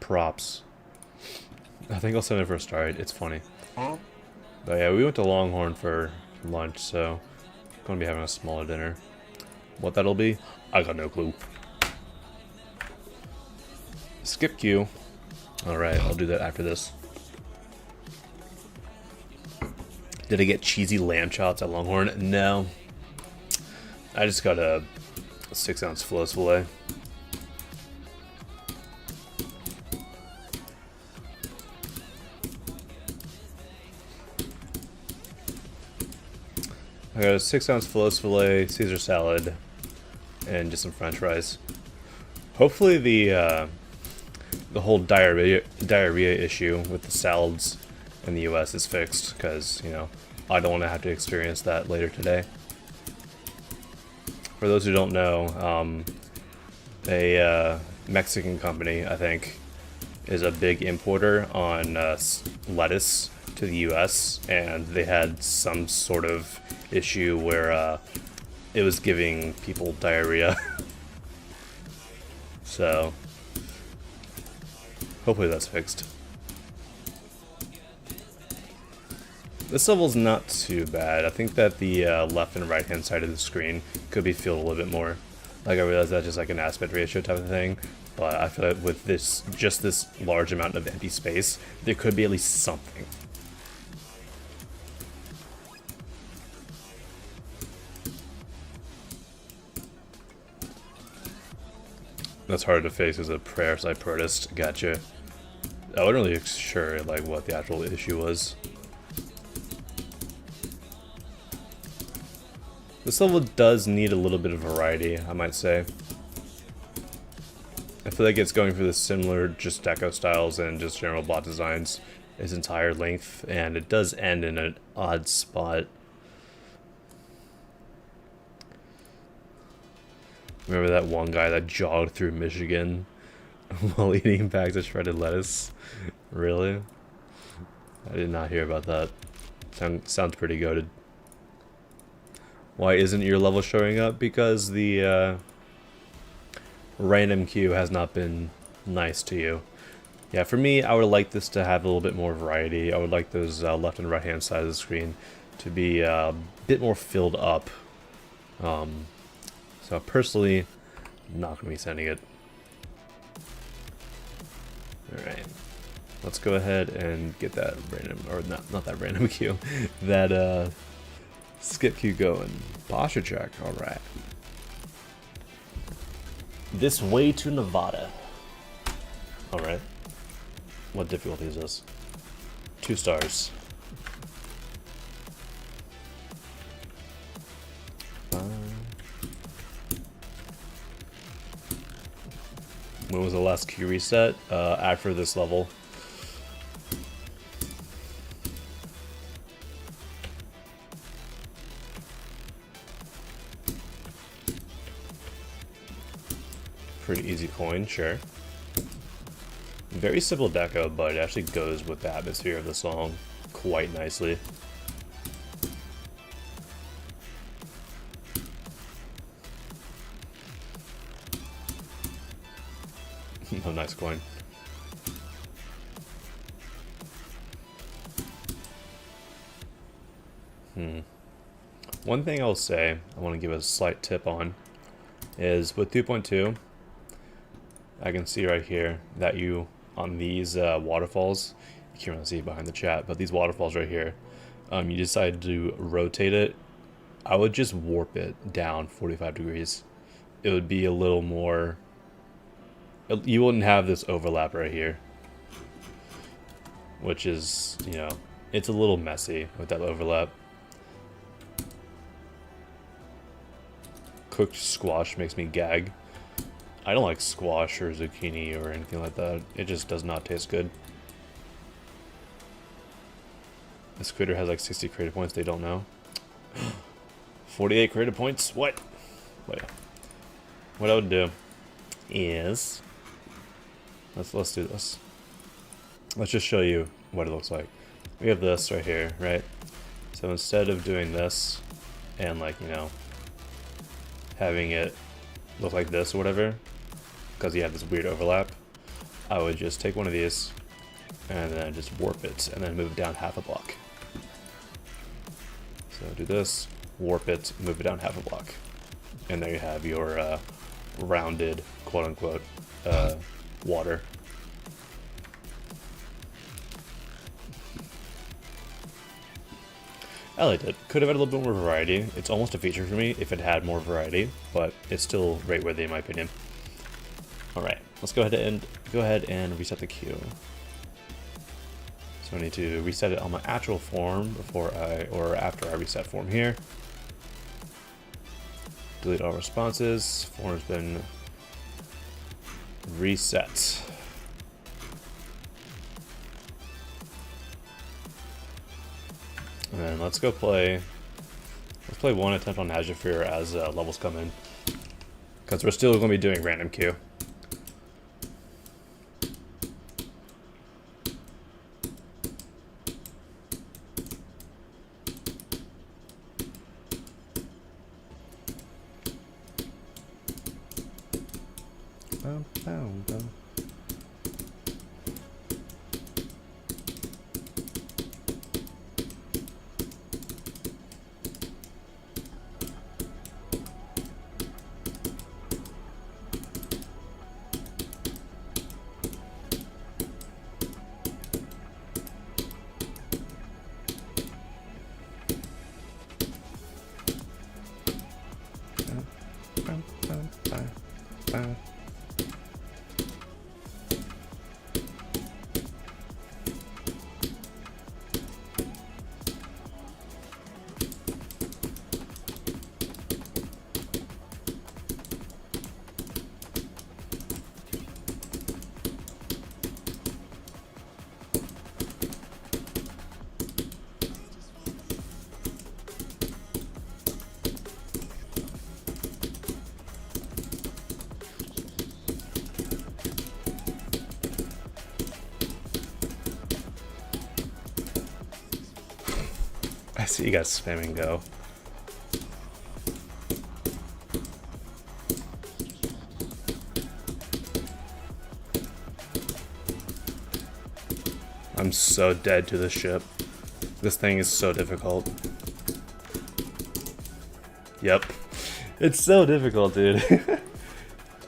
Props. I think I'll send it for a star rate. It's funny. But yeah, we went to Longhorn for lunch, so I'm gonna be having a smaller dinner. What that'll be, I got no clue. Skip queue. Alright, I'll do that after this. Did I get cheesy lamb chops at Longhorn? No. I just got a 6-ounce floss filet. I got a 6-ounce floss filet, Caesar salad, and just some French fries. Hopefully the whole diarrhea issue with the salads in the US is fixed, because, you know, I don't want to have to experience that later today. For those who don't know, a Mexican company, I think, is a big importer on lettuce to the US, and they had some sort of issue where it was giving people diarrhea. So hopefully that's fixed. This level's not too bad. I think that the left and right hand side of the screen could be filled a little bit more. Like, I realize that's just like an aspect ratio type of thing, but I feel like with this, just this large amount of empty space, there could be at least something. That's hard to face as a prayer side protist. Gotcha. I wasn't really sure like what the actual issue was. This level does need a little bit of variety, I might say. I feel like it's going for the similar just deco styles and just general bot designs its entire length, and it does end in an odd spot. Remember that one guy that jogged through Michigan while eating bags of shredded lettuce? Really? I did not hear about that. Sounds pretty goated. Why isn't your level showing up? Because the random queue has not been nice to you. Yeah, for me, I would like this to have a little bit more variety. I would like those left and right hand side of the screen to be a bit more filled up. So personally, I'm not going to be sending it. Alright, let's go ahead and get that random, or not that random queue, that skip queue going. Posture check, alright. This way to Nevada. Alright. What difficulty is this? 2 stars. When was the last queue reset? After this level. Pretty easy coin, sure. Very simple deco, but it actually goes with the atmosphere of the song quite nicely. Oh, nice coin. One thing I'll say, I want to give a slight tip on, is with 2.2, I can see right here that you, on these waterfalls, you can't really see it behind the chat, but these waterfalls right here, you decide to rotate it. I would just warp it down 45 degrees. It would be a little more, you wouldn't have this overlap right here, which is, you know, it's a little messy with that overlap. Cooked squash makes me gag. I don't like squash or zucchini or anything like that. It just does not taste good. This creator has like 60 creative points, they don't know. 48 creative points? What? But yeah. What I would do is, let's do this. Let's just show you what it looks like. We have this right here, right? So instead of doing this and, like, you know, having it look like this or whatever, because you have this weird overlap, I would just take one of these and then just warp it and then move it down half a block. So do this, warp it, move it down half a block. And there you have your rounded, quote-unquote, water. I liked it. Could have had a little bit more variety. It's almost a feature for me if it had more variety, but it's still right worthy in my opinion. Alright, let's go ahead and reset the queue. So I need to reset it on my actual form after I reset form here. Delete all responses. Form's been reset. And then let's go play. Let's play one attempt on Azure as levels come in, because we're still going to be doing random queue. I see you guys spamming go. I'm so dead to this ship. This thing is so difficult. Yep. It's so difficult, dude.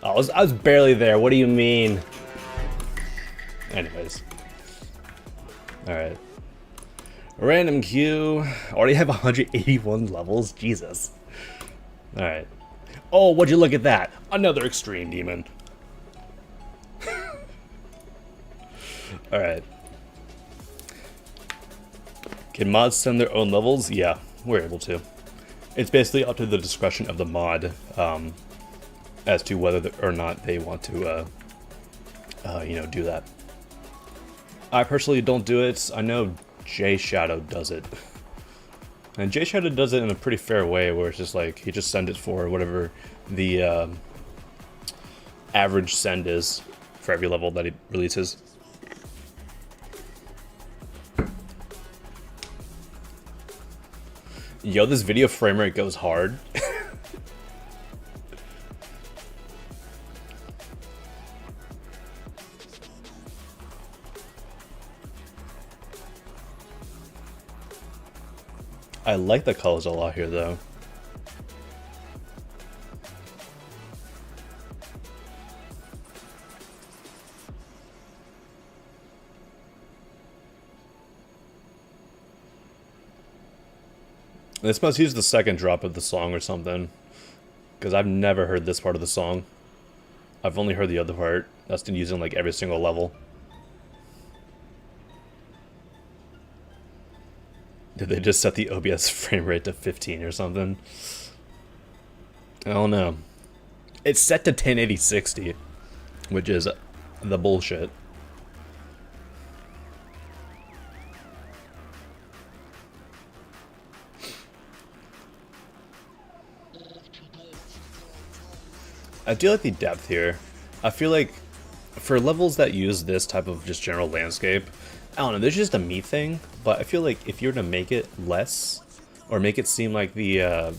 I was barely there. What do you mean? Anyways. Alright. Random queue. Already have 181 levels. Jesus. Alright. Oh, would you look at that? Another extreme demon. Alright. Can mods send their own levels? Yeah, we're able to. It's basically up to the discretion of the mod as to whether or not they want to, do that. I personally don't do it. I know J Shadow does it. And J Shadow does it in a pretty fair way, where it's just like, he just sends it for whatever the average send is for every level that he releases. Yo, this video frame rate goes hard. I like the colors a lot here, though. This must use the second drop of the song or something, because I've never heard this part of the song. I've only heard the other part. That's been used in like every single level. Did they just set the OBS frame rate to 15 or something? I don't know. It's set to 1080-60, which is the bullshit. I do like the depth here. I feel like for levels that use this type of just general landscape, I don't know, there's just a me thing, but I feel like if you were to make it less, or make it seem like the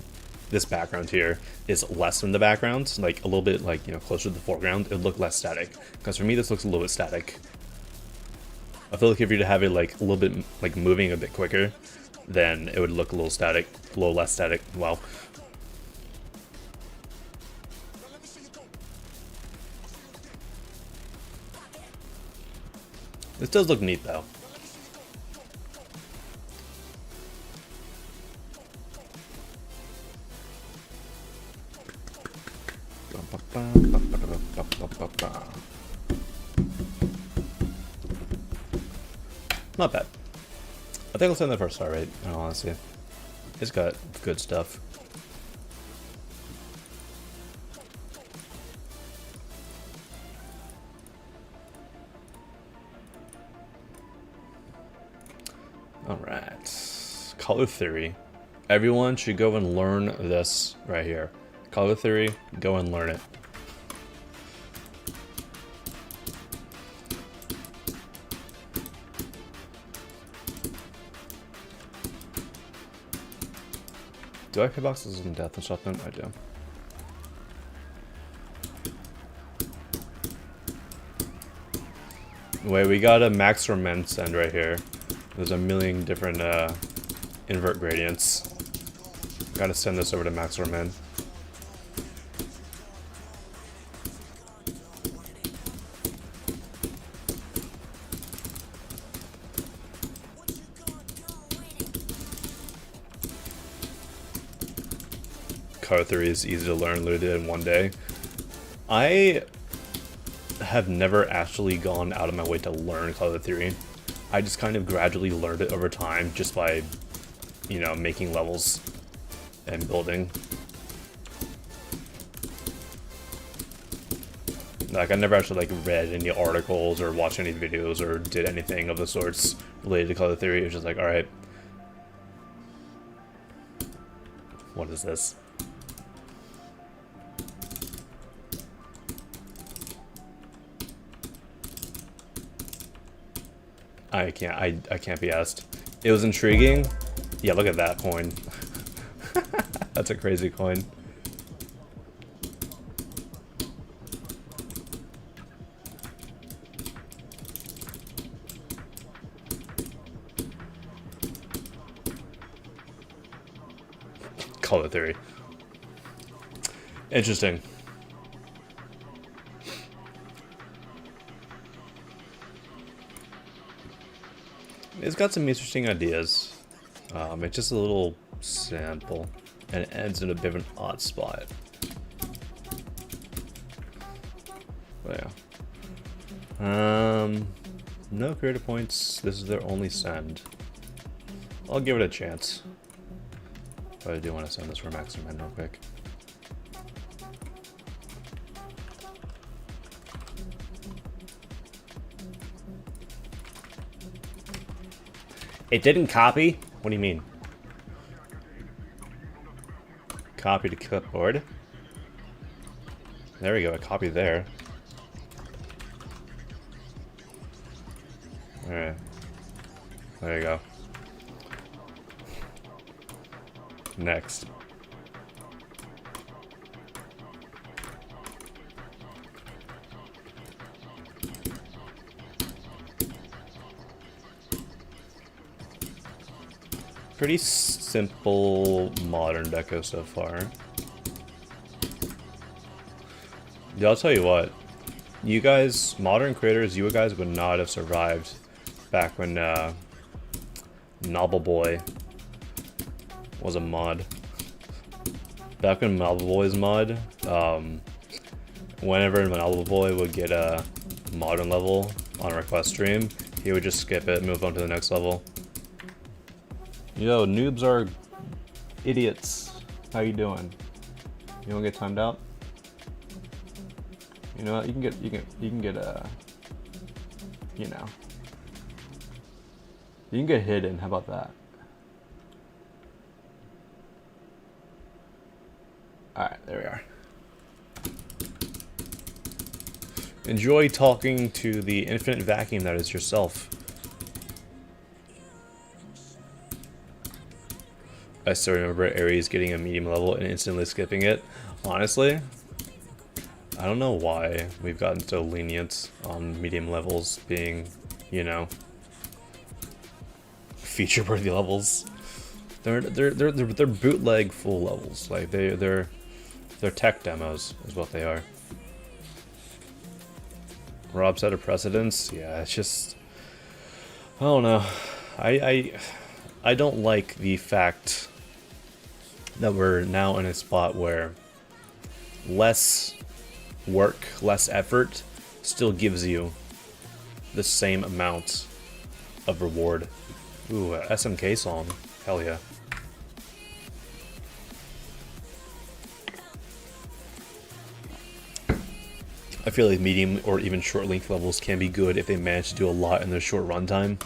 this background here is less than the background, like a little bit like, you know, closer to the foreground, it would look less static. Because for me this looks a little bit static. I feel like if you were to have it like a little bit like moving a bit quicker, then it would look a little static, a little less static. Wow. This does look neat though. Not bad. I think I'll send that for a star rate, in all honesty. It's got good stuff. Alright. Color theory. Everyone should go and learn this right here. Color theory, go and learn it. Do I have hitboxes in death and something? I do. Wait, we got a max for men send right here. There's a million different invert gradients. Gotta send this over to max for men. Color theory is easy to learn, literally in one day. I have never actually gone out of my way to learn color theory. I just kind of gradually learned it over time just by, you know, making levels and building. Like, I never actually like read any articles or watched any videos or did anything of the sorts related to color theory. It was just like, alright. What is this? I can't be asked. It was intriguing. Yeah, look at that coin. That's a crazy coin. Color theory. Interesting. It's got some interesting ideas. It's just a little simple, and it ends in a bit of an odd spot. But yeah. No creator points. This is their only send. I'll give it a chance. But I do want to send this for maximum real quick. It didn't copy? What do you mean? Copy to clipboard. There we go, a copy there. Alright. There you go. Next. Pretty simple modern deco so far. Yeah, I'll tell you what. You guys, modern creators, you guys would not have survived back when Novel Boy was a mod. Back when Novel Boy's mod, whenever Novel Boy would get a modern level on a request stream, he would just skip it and move on to the next level. Yo, noobs are idiots. How you doing? You wanna get timed out? You know what? You can get you know. You can get hidden. How about that? All right, there we are. Enjoy talking to the infinite vacuum that is yourself. I still remember Ares getting a medium level and instantly skipping it. Honestly, I don't know why we've gotten so lenient on medium levels being, you know, feature-worthy levels. They're bootleg full levels. Like they're tech demos is what they are. Rob set a precedence. Yeah, it's just I don't know. I don't like the fact that we're now in a spot where less work, less effort still gives you the same amount of reward. Ooh, a SMK song. Hell yeah. I feel like medium or even short length levels can be good if they manage to do a lot in their short runtime.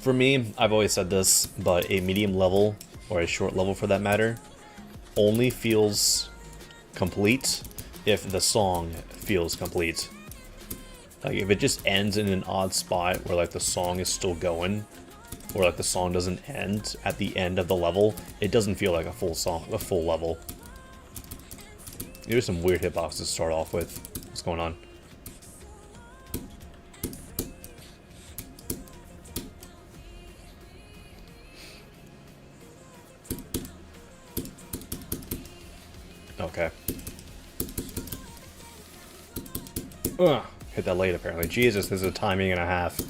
For me, I've always said this, but a medium level, or a short level for that matter, only feels complete if the song feels complete. Like if it just ends in an odd spot where like the song is still going, or like the song doesn't end at the end of the level, it doesn't feel like a full song, a full level. Here's some weird hitboxes to start off with. What's going on? Okay. Ugh, hit that late apparently. Jesus, this is a timing and a half.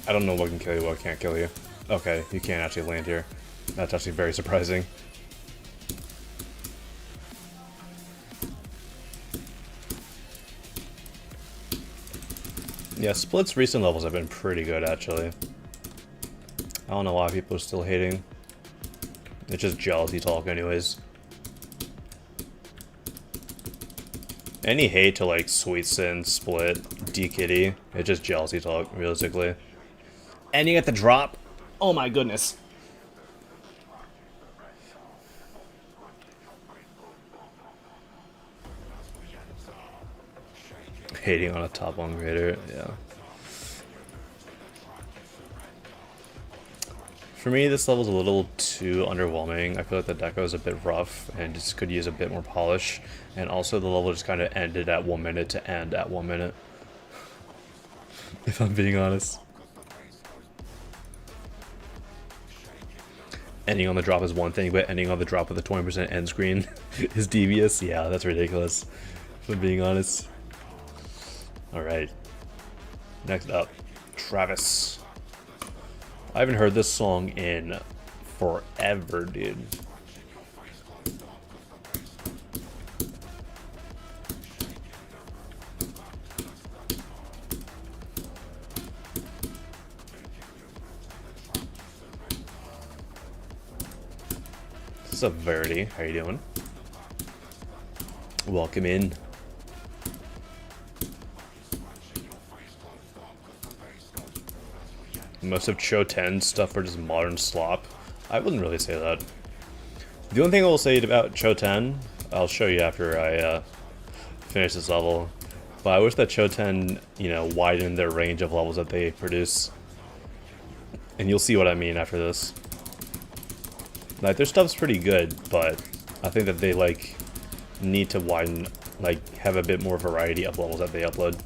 I don't know what can kill you, what can't kill you. Okay, you can't actually land here. That's actually very surprising. Yeah, Split's recent levels have been pretty good, actually. I don't know why people are still hating. It's just jealousy talk anyways. Any hate to, like, Sweet Sin, Split, D-Kitty, it's just jealousy talk, realistically. Ending at the drop? Oh my goodness. Hating on a top 1 grader, yeah. For me, this level's a little too underwhelming. I feel like the deco is a bit rough and just could use a bit more polish. And also the level just kind of ended at 1 minute to end at 1 minute. If I'm being honest. Ending on the drop is one thing, but ending on the drop with a 20% end screen is devious. Yeah, that's ridiculous. If I'm being honest. Alright. Next up, Travis. I haven't heard this song in forever, dude. What's up, Verity? How you doing? Welcome in. Most of Cho 10 stuff are just modern slop. I wouldn't really say that. The only thing I will say about Cho 10, I'll show you after I finish this level, but I wish that Cho 10, you know, widened their range of levels that they produce. And you'll see what I mean after this. Like, their stuff's pretty good, but I think that they, like, need to widen, like, have a bit more variety of levels that they upload.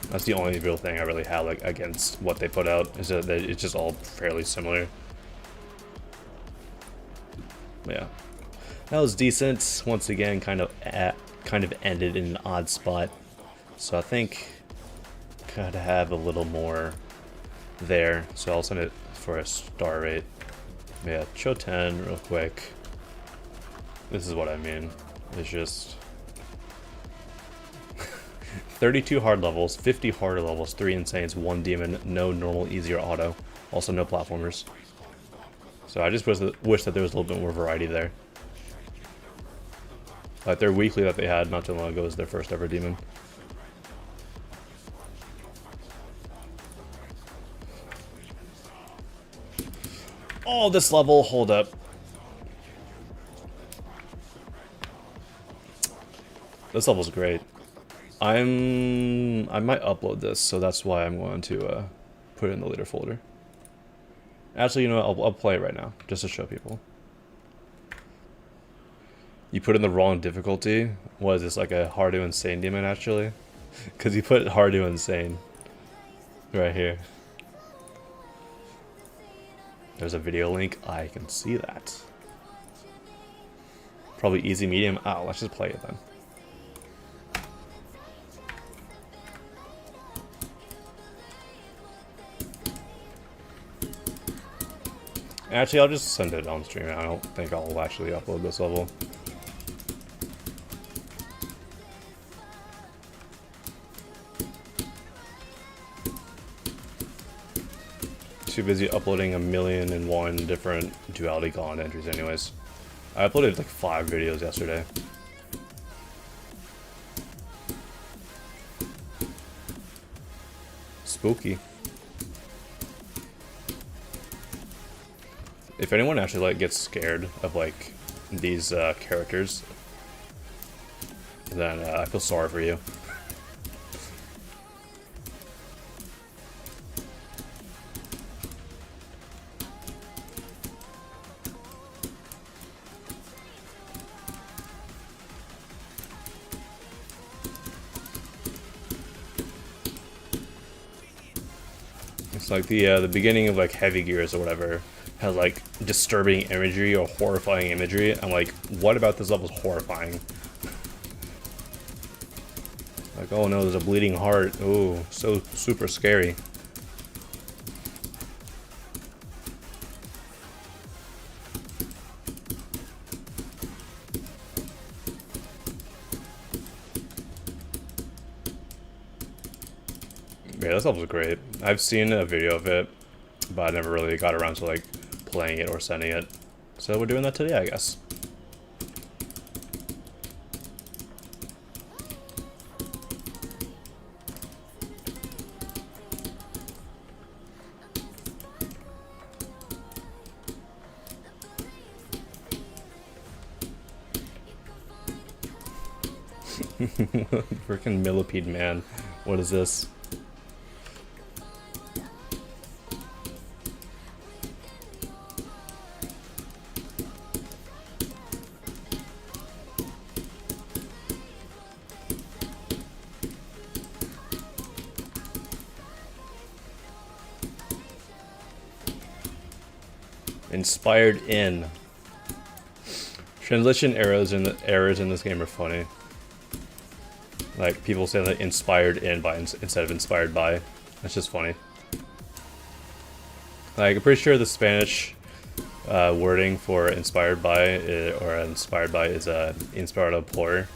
That's the only real thing I really have, like, against what they put out, is that it's just all fairly similar. Yeah. That was decent. Once again, kind of ended in an odd spot. So I think gotta have a little more there. So I'll send it for a star rate. Yeah, Cho 10 real quick. This is what I mean. It's just 32 hard levels, 50 harder levels, 3 insanes, 1 demon, no normal, easy, or auto. Also no platformers. So I just wish that there was a little bit more variety there. Like their weekly that they had not too long ago was their first ever demon. Oh, this level, hold up. This level's great. I might upload this, so that's why I'm going to put it in the later folder. Actually, you know what? I'll play it right now, just to show people. You put in the wrong difficulty. Was this like a hard to insane demon, actually? Because you put hard to insane right here. There's a video link. I can see that. Probably easy, medium. Oh, let's just play it then. Actually, I'll just send it on stream. I don't think I'll actually upload this level. Too busy uploading 1,000,001 different Duality Gauntlet entries anyways. I uploaded like 5 videos yesterday. Spooky. If anyone actually like gets scared of like these characters, then I feel sorry for you. It's like the beginning of like Heavy Gears or whatever has like disturbing imagery or horrifying imagery. I'm like, what about this level is horrifying? Like, oh no, there's a bleeding heart. Oh, so super scary. Yeah, this level's great. I've seen a video of it, but I never really got around to like playing it or sending it. So we're doing that today, I guess. Freaking millipede man. What is this? Inspired in. Translation errors in this game are funny. Like people say that inspired in by instead of inspired by. That's just funny. Like I'm pretty sure the Spanish wording for inspired by is inspirado por,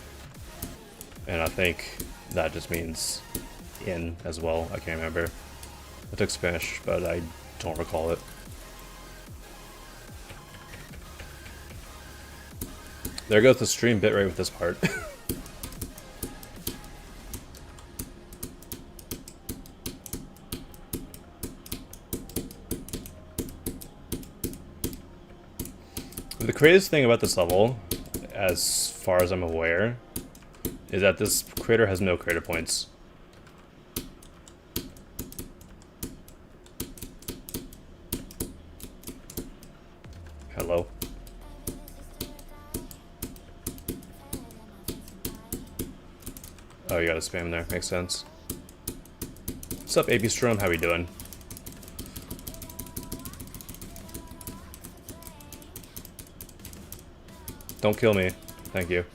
and I think that just means in as well. I can't remember. I took Spanish, but I don't recall it. There goes the stream bitrate with this part. The craziest thing about this level, as far as I'm aware, is that this crater has no crater points. Hello. Oh, you gotta spam there. Makes sense. What's up, AP Strom? How we doing? Don't kill me. Thank you.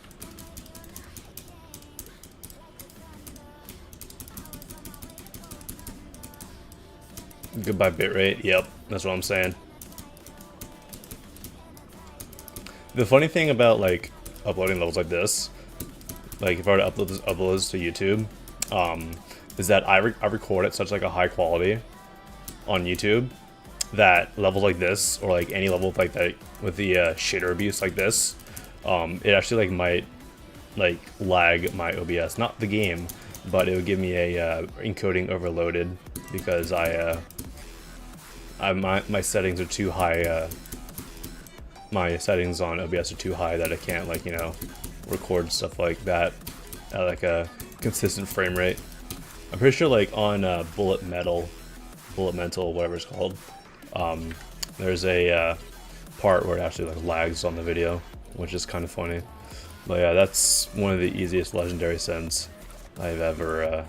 Goodbye bitrate. Yep, that's what I'm saying. The funny thing about like uploading levels like this, like if I were to upload this to YouTube, is that I record at such like a high quality on YouTube that levels like this or like any level like that with the shader abuse like this, it actually like might like lag my OBS, not the game, but it would give me a encoding overloaded because my settings are too high. My settings on OBS are too high that I can't like, you know, record stuff like that at like a consistent frame rate. I'm pretty sure like on Bullet Metal, whatever it's called, There's a part where it actually like lags on the video, which is kind of funny. But yeah, that's one of the easiest legendary sends I've ever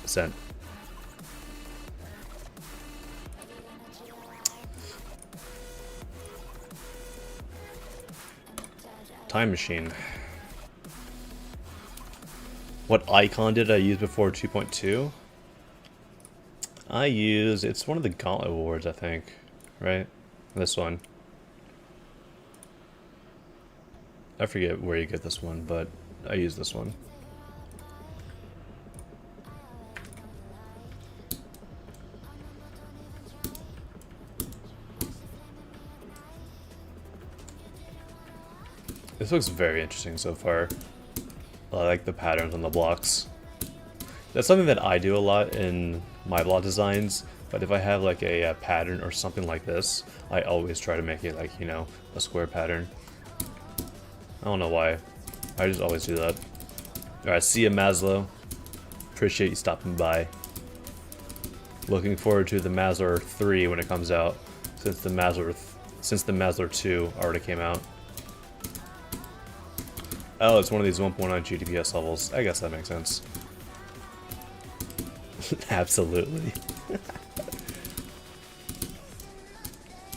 sent. Time machine. What icon did I use before 2.2? It's one of the Gauntlet awards, I think, right? This one. I forget where you get this one, but I use this one. This looks very interesting so far. I like the patterns on the blocks. That's something that I do a lot in my block designs, but if I have like a pattern or something like this, I always try to make it like, you know, a square pattern. I don't know why. I just always do that. Alright, see ya, Maslow. Appreciate you stopping by. Looking forward to the Maslow 3 when it comes out, since the Maslow 2 already came out. Oh, it's one of these 1.9 GDPS levels. I guess that makes sense. Absolutely.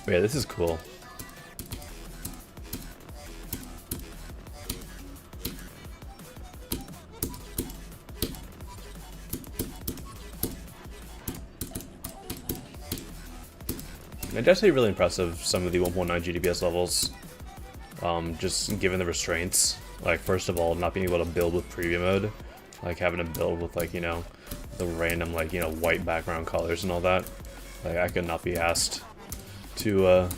Yeah, this is cool. It's actually really impressive, some of the 1.9 GDPS levels. Just given the restraints. Like, first of all, not being able to build with preview mode. Like, having to build with, like, you know, the random, like, you know, white background colors and all that. Like, I could not be asked to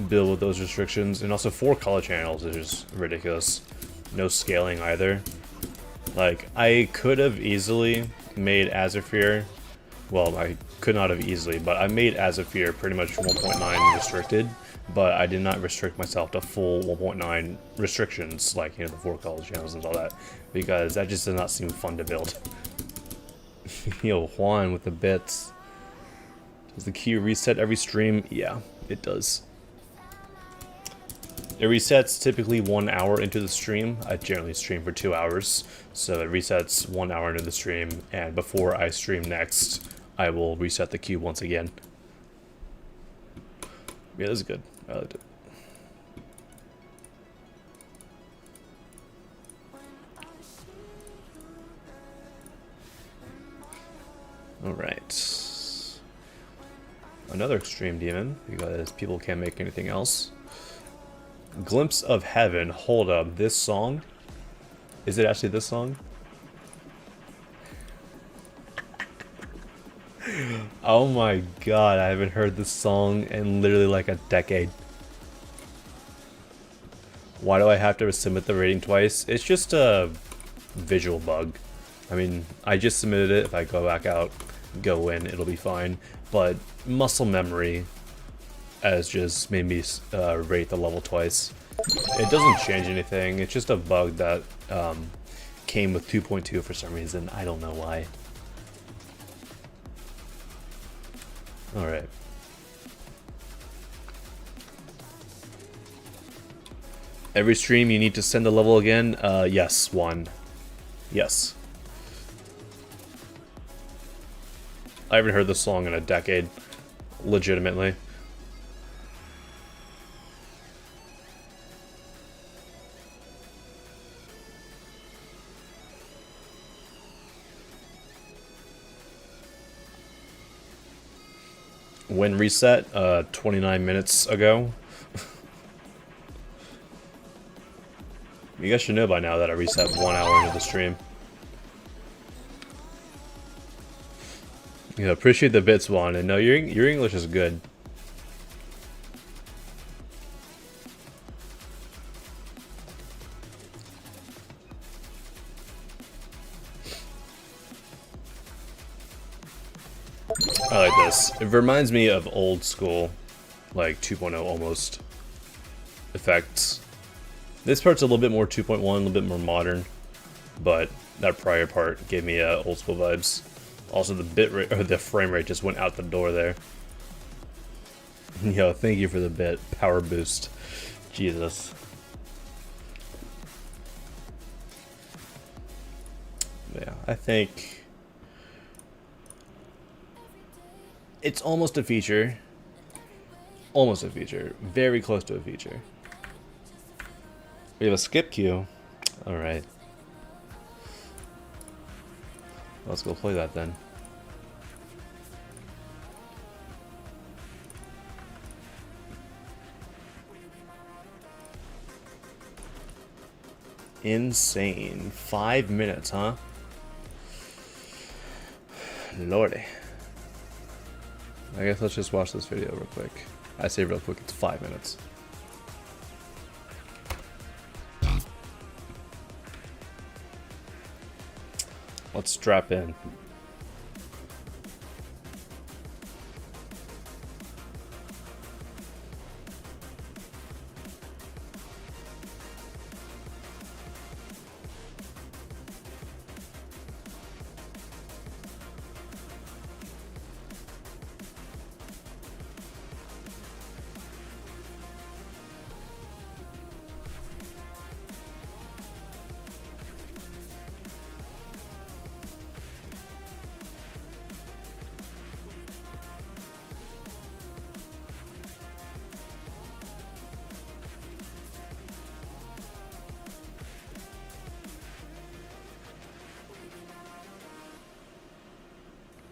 build with those restrictions. And also 4 color channels is just ridiculous. No scaling either. Like, I could have easily made Azafir. Well, I could not have easily, but I made Azafir pretty much 1.9 restricted. But I did not restrict myself to full 1.9 restrictions, like, you know, the 4 color channels and all that, because that just does not seem fun to build. Yo, Juan with the bits. Does the queue reset every stream? Yeah, it does. It resets typically 1 hour into the stream. I generally stream for 2 hours, so it resets 1 hour into the stream, and before I stream next, I will reset the queue once again. Yeah, this is good. I liked it. Alright. Another extreme demon, because people can't make anything else. Glimpse of Heaven. Hold up, this song? Is it actually this song? Oh my god, I haven't heard this song in literally like a decade. Why do I have to submit the rating twice? It's just a visual bug. I mean, I just submitted it. If I go back out, go in, it'll be fine. But muscle memory has just made me rate the level twice. It doesn't change anything. It's just a bug that came with 2.2 for some reason. I don't know why. Alright. Every stream you need to send a level again? Yes, one. Yes. I haven't heard this song in a decade. Legitimately. When reset? 29 minutes ago. You guys should know by now that I reset 1 hour into the stream. Yeah, appreciate the bits, Juan. And no, your English is good. I like this. It reminds me of old school, like 2.0 almost effects. This part's a little bit more 2.1, a little bit more modern, but that prior part gave me old school vibes. Also, the bit rate or the frame rate just went out the door there. Yo, thank you for the bit. Power boost. Jesus. Yeah, I think it's almost a feature. Almost a feature. Very close to a feature. We have a skip queue. Alright. Let's go play that then. Insane. 5 minutes, huh? Lordy. I guess let's just watch this video real quick. I say real quick, it's 5 minutes. Let's strap in.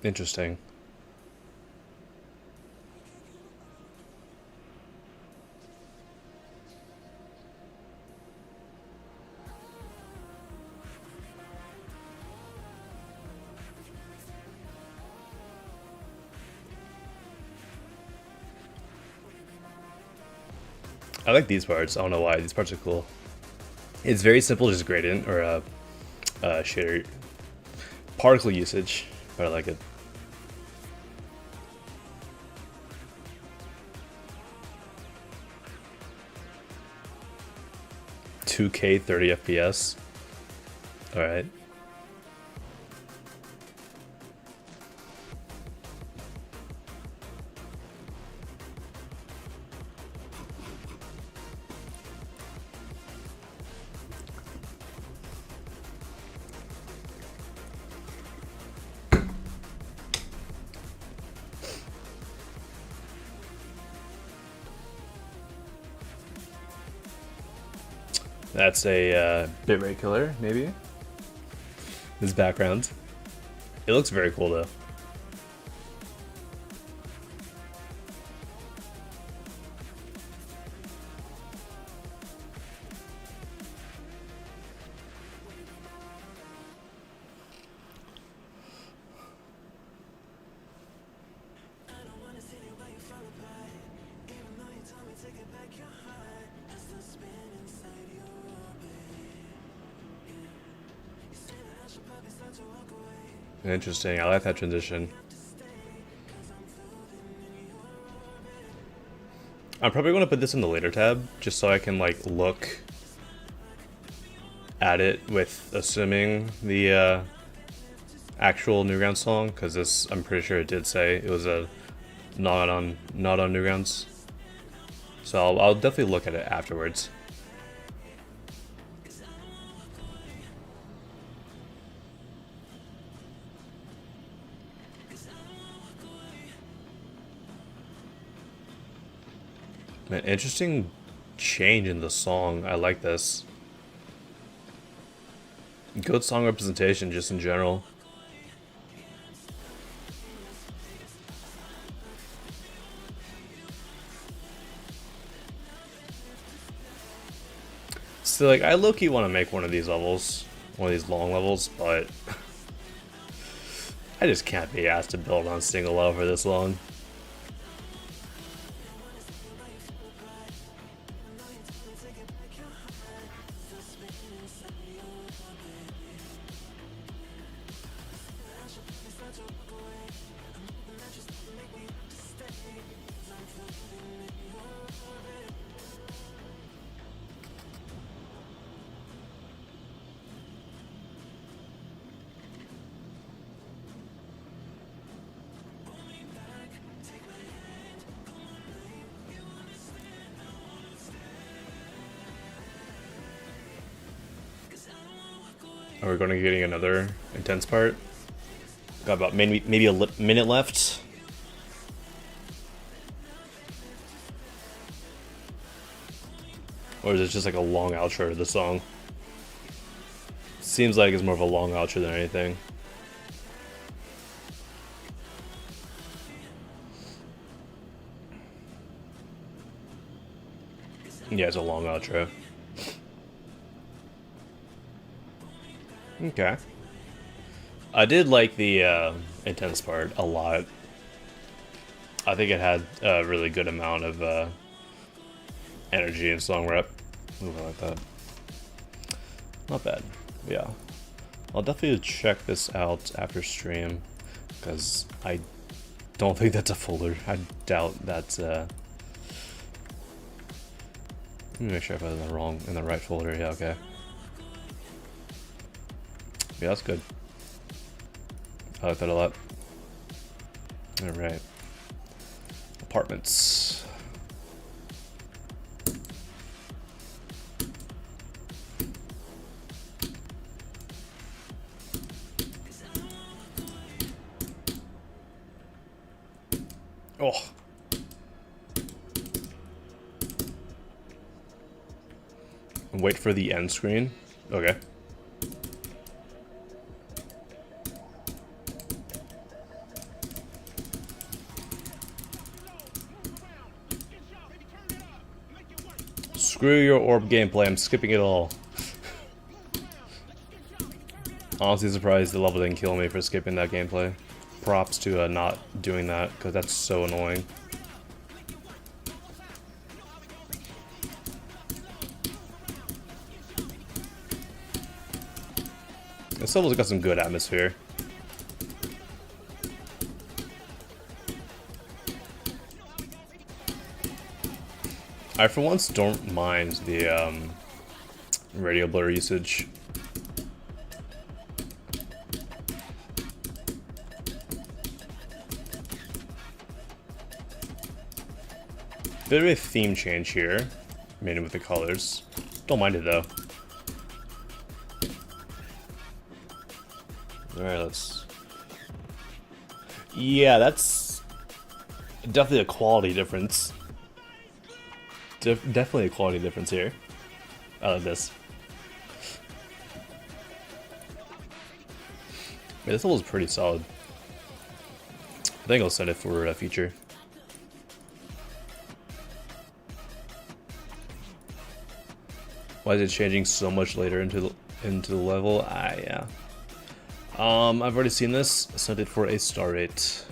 Interesting. I like these parts. I don't know why. These parts are cool. It's very simple, just gradient or shader particle usage, but I like it. 2K 30 FPS. Alright. That's a bitrate killer, maybe? This background. It looks very cool though. Interesting. I like that transition. I'm probably going to put this in the later tab just so I can like look at it with assuming the actual Newgrounds song, because this I'm pretty sure it did say it was a not on Newgrounds. So I'll definitely look at it afterwards. An interesting change in the song. I like this. Good song representation just in general. So like I low-key want to make one of these levels, one of these long levels, but I just can't be asked to build on single level for this long. Are we going to be getting another intense part? Got about maybe a minute left. Or is it just like a long outro to the song? Seems like it's more of a long outro than anything. Yeah, it's a long outro. Okay. I did like the intense part a lot. I think it had a really good amount of energy and song rep. Ooh, I like that. Not bad. Yeah. I'll definitely check this out after stream, because I don't think that's a folder. I doubt that's let me make sure I put it in the right folder. Yeah, okay. Yeah, that's good. I like that a lot. Alright. Apartments. Oh. Wait for the end screen. Okay. Screw your orb gameplay, I'm skipping it all. Honestly surprised the level didn't kill me for skipping that gameplay. Props to not doing that, because that's so annoying. This level's got some good atmosphere. I for once don't mind the radio blur usage. Bit of a theme change here, made it with the colors. Don't mind it though. Alright, let's... Yeah, that's definitely a quality difference. Definitely a quality difference here. I like this. Yeah, this level is pretty solid. I think I'll set it for a feature. Why is it changing so much later into the level? Yeah. I've already seen this. Set it for a star rate.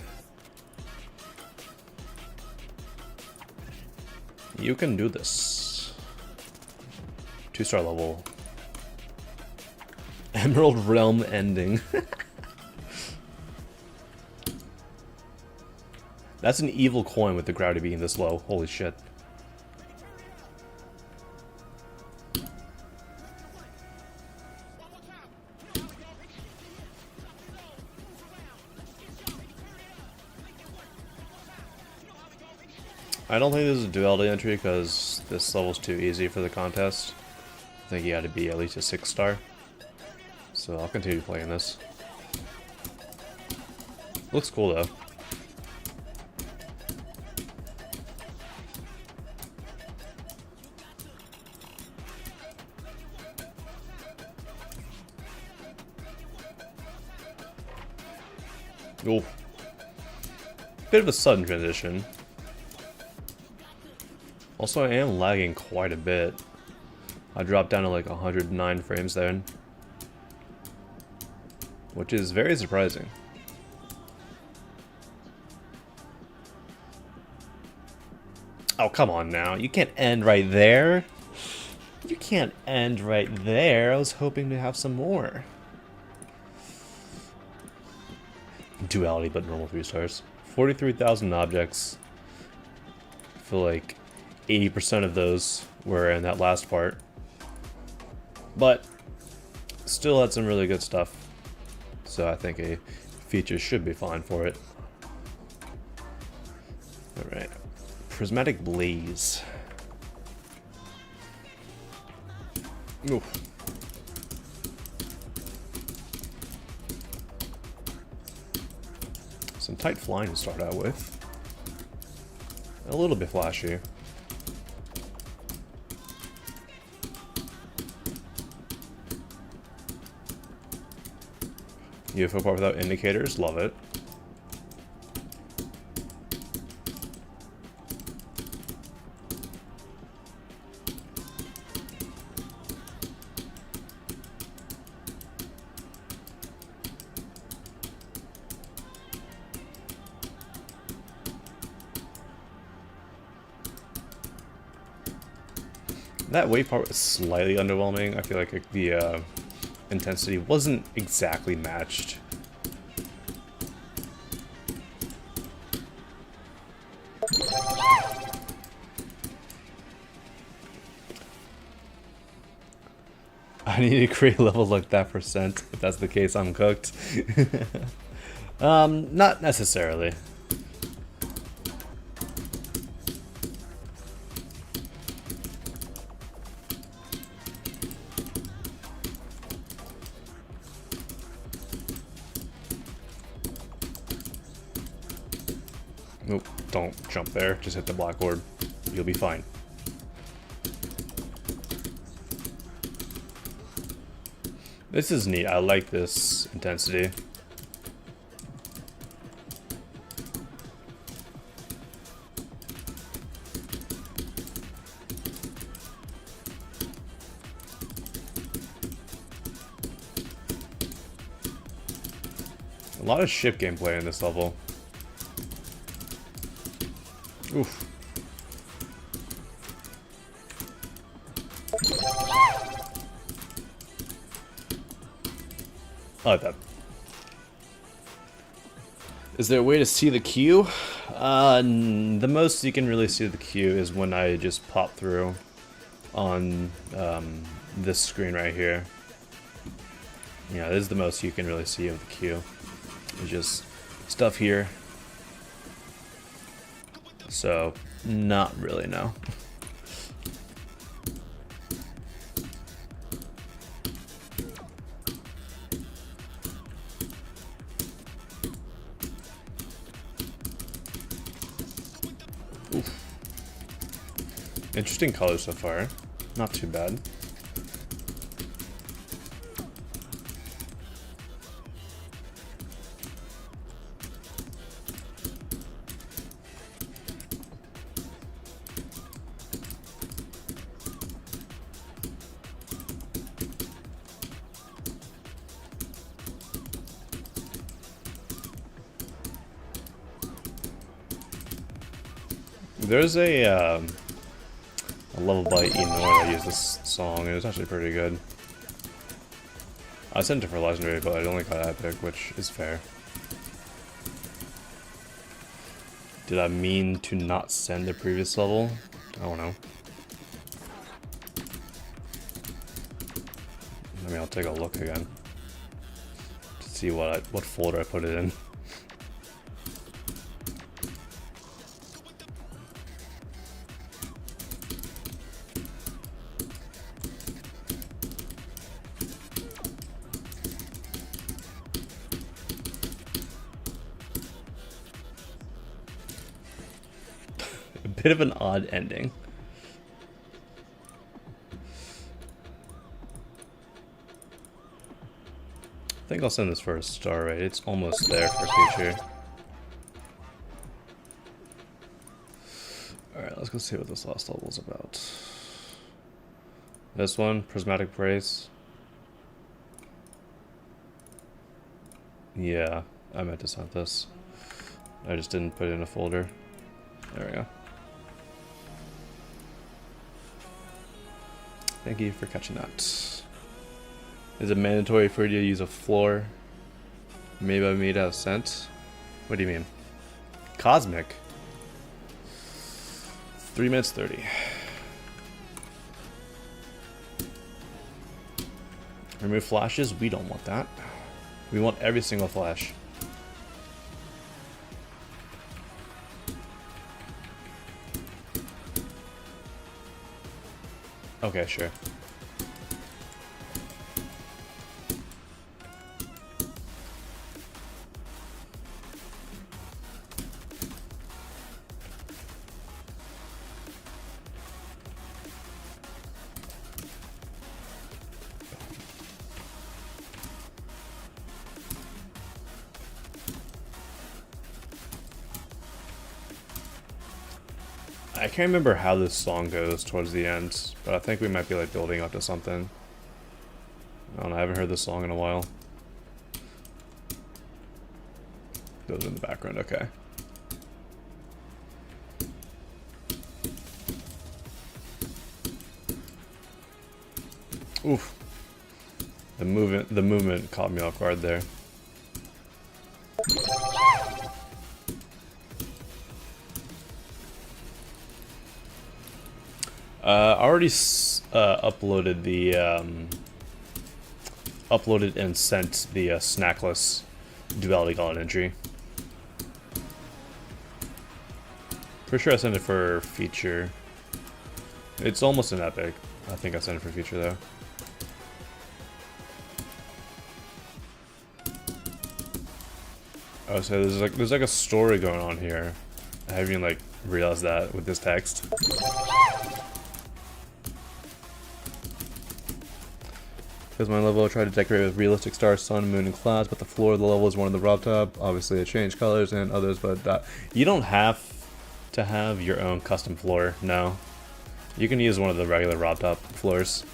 You can do this. 2-star level. Emerald Realm ending. That's an evil coin with the gravity being this low. Holy shit. I don't think this is a duality entry because this level's too easy for the contest. I think you had to be at least a 6-star. So I'll continue playing this. Looks cool though. Ooh. Bit of a sudden transition. Also, I am lagging quite a bit. I dropped down to like 109 frames there, which is very surprising. Oh, come on now. You can't end right there. You can't end right there. I was hoping to have some more. Duality, but normal 3 stars. 43,000 objects. I feel like 80% of those were in that last part. But still had some really good stuff. So I think a feature should be fine for it. Alright. Prismatic Blaze. Oof. Some tight flying to start out with. A little bit flashy. UFO part without indicators, love it. That wave part was slightly underwhelming. I feel like the intensity wasn't exactly matched. I need to create levels like that for Scent. If that's the case, I'm cooked. Not necessarily. Nope, don't jump there. Just hit the black orb. You'll be fine. This is neat. I like this intensity. A lot of ship gameplay in this level. Oof. I like that. Is there a way to see the queue? The most you can really see the queue is when I just pop through on this screen right here. Yeah, this is the most you can really see of the queue. It's just stuff here. So, not really, no. Oof. Interesting colors so far. Not too bad. There's a level by Enor that used this song, and it was actually pretty good. I sent it for Legendary, but I only got Epic, which is fair. Did I mean to not send the previous level? I don't know. I mean, I'll take a look again to see what folder I put it in. Bit of an odd ending. I think I'll send this for a star rate. It's almost there for feature. Alright, let's go see what this last level is about. This one, Prismatic Brace. Yeah, I meant to send this. I just didn't put it in a folder. There we go. Thank you for catching that. Is it mandatory for you to use a floor made by me to have Scent? What do you mean? Cosmic. 3 minutes 30. Remove flashes? We don't want that. We want every single flash. Okay, sure. I can't remember how this song goes towards the end, but I think we might be like building up to something. I don't know, I haven't heard this song in a while. Goes in the background, okay. Oof. The movement caught me off guard there. Already uploaded the uploaded and sent the snackless Duality Gauntlet entry. For sure I sent it for feature. It's almost an epic. I think I sent it for feature though. Oh, so there's like a story going on here. I haven't even like realized that with this text. Because my level I tried to decorate with realistic stars, sun, moon, and clouds, but the floor of the level is one of the rock top. Obviously, it changed colors and others, but you don't have to have your own custom floor. No, you can use one of the regular rock top floors.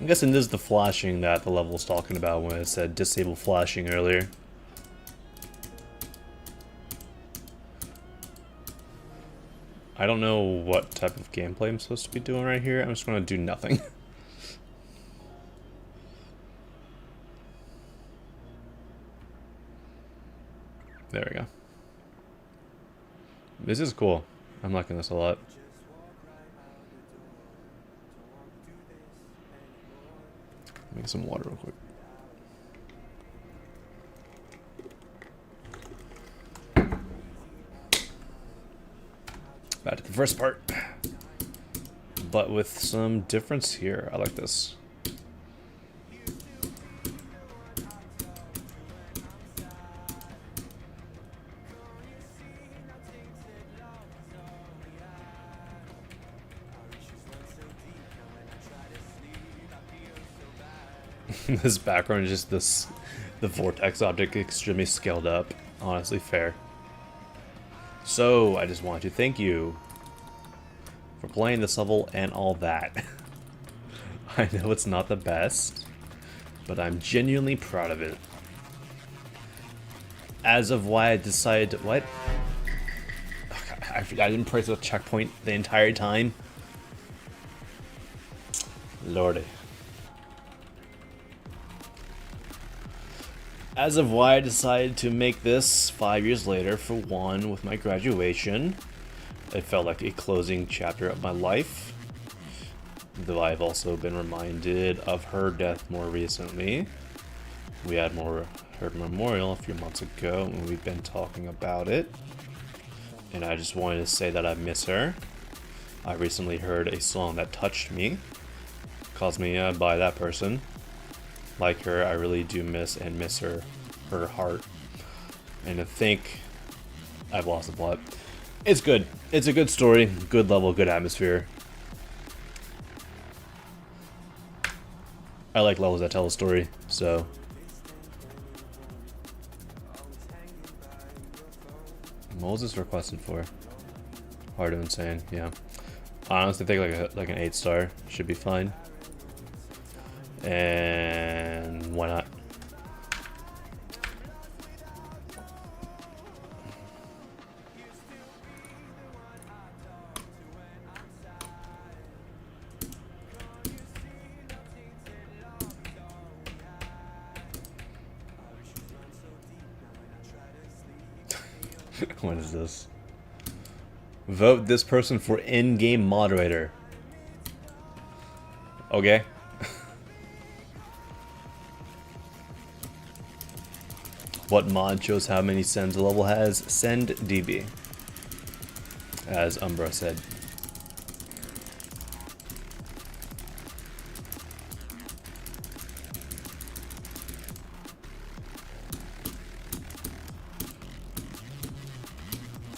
I'm guessing this is the flashing that the level was talking about when it said disable flashing earlier. I don't know what type of gameplay I'm supposed to be doing right here. I'm just going to do nothing. There we go. This is cool. I'm liking this a lot. Make some water real quick. Back to the first part, but with some difference here. I like this. This background is just the vortex object extremely scaled up. Honestly, fair. So, I just want to thank you for playing this level and all that. I know it's not the best, but I'm genuinely proud of it. As of why I decided to, what? I didn't press the checkpoint the entire time. Lordy. As of why I decided to make this 5 years later, for one, with my graduation. It felt like a closing chapter of my life. Though I've also been reminded of her death more recently. We had her memorial a few months ago, and we've been talking about it. And I just wanted to say that I miss her. I recently heard a song that touched me. Caused me by that person. Like her, I really do miss her heart. And to think I've lost the plot. It's good. It's a good story, good level, good atmosphere. I like levels that tell a story, so. What was this requested for? Hard of Insane, yeah. I honestly think like an 8-star should be fine. And why not? What is this? Vote this person for in-game moderator. Okay. What mod shows how many sends a level has? Send DB. As Umbra said.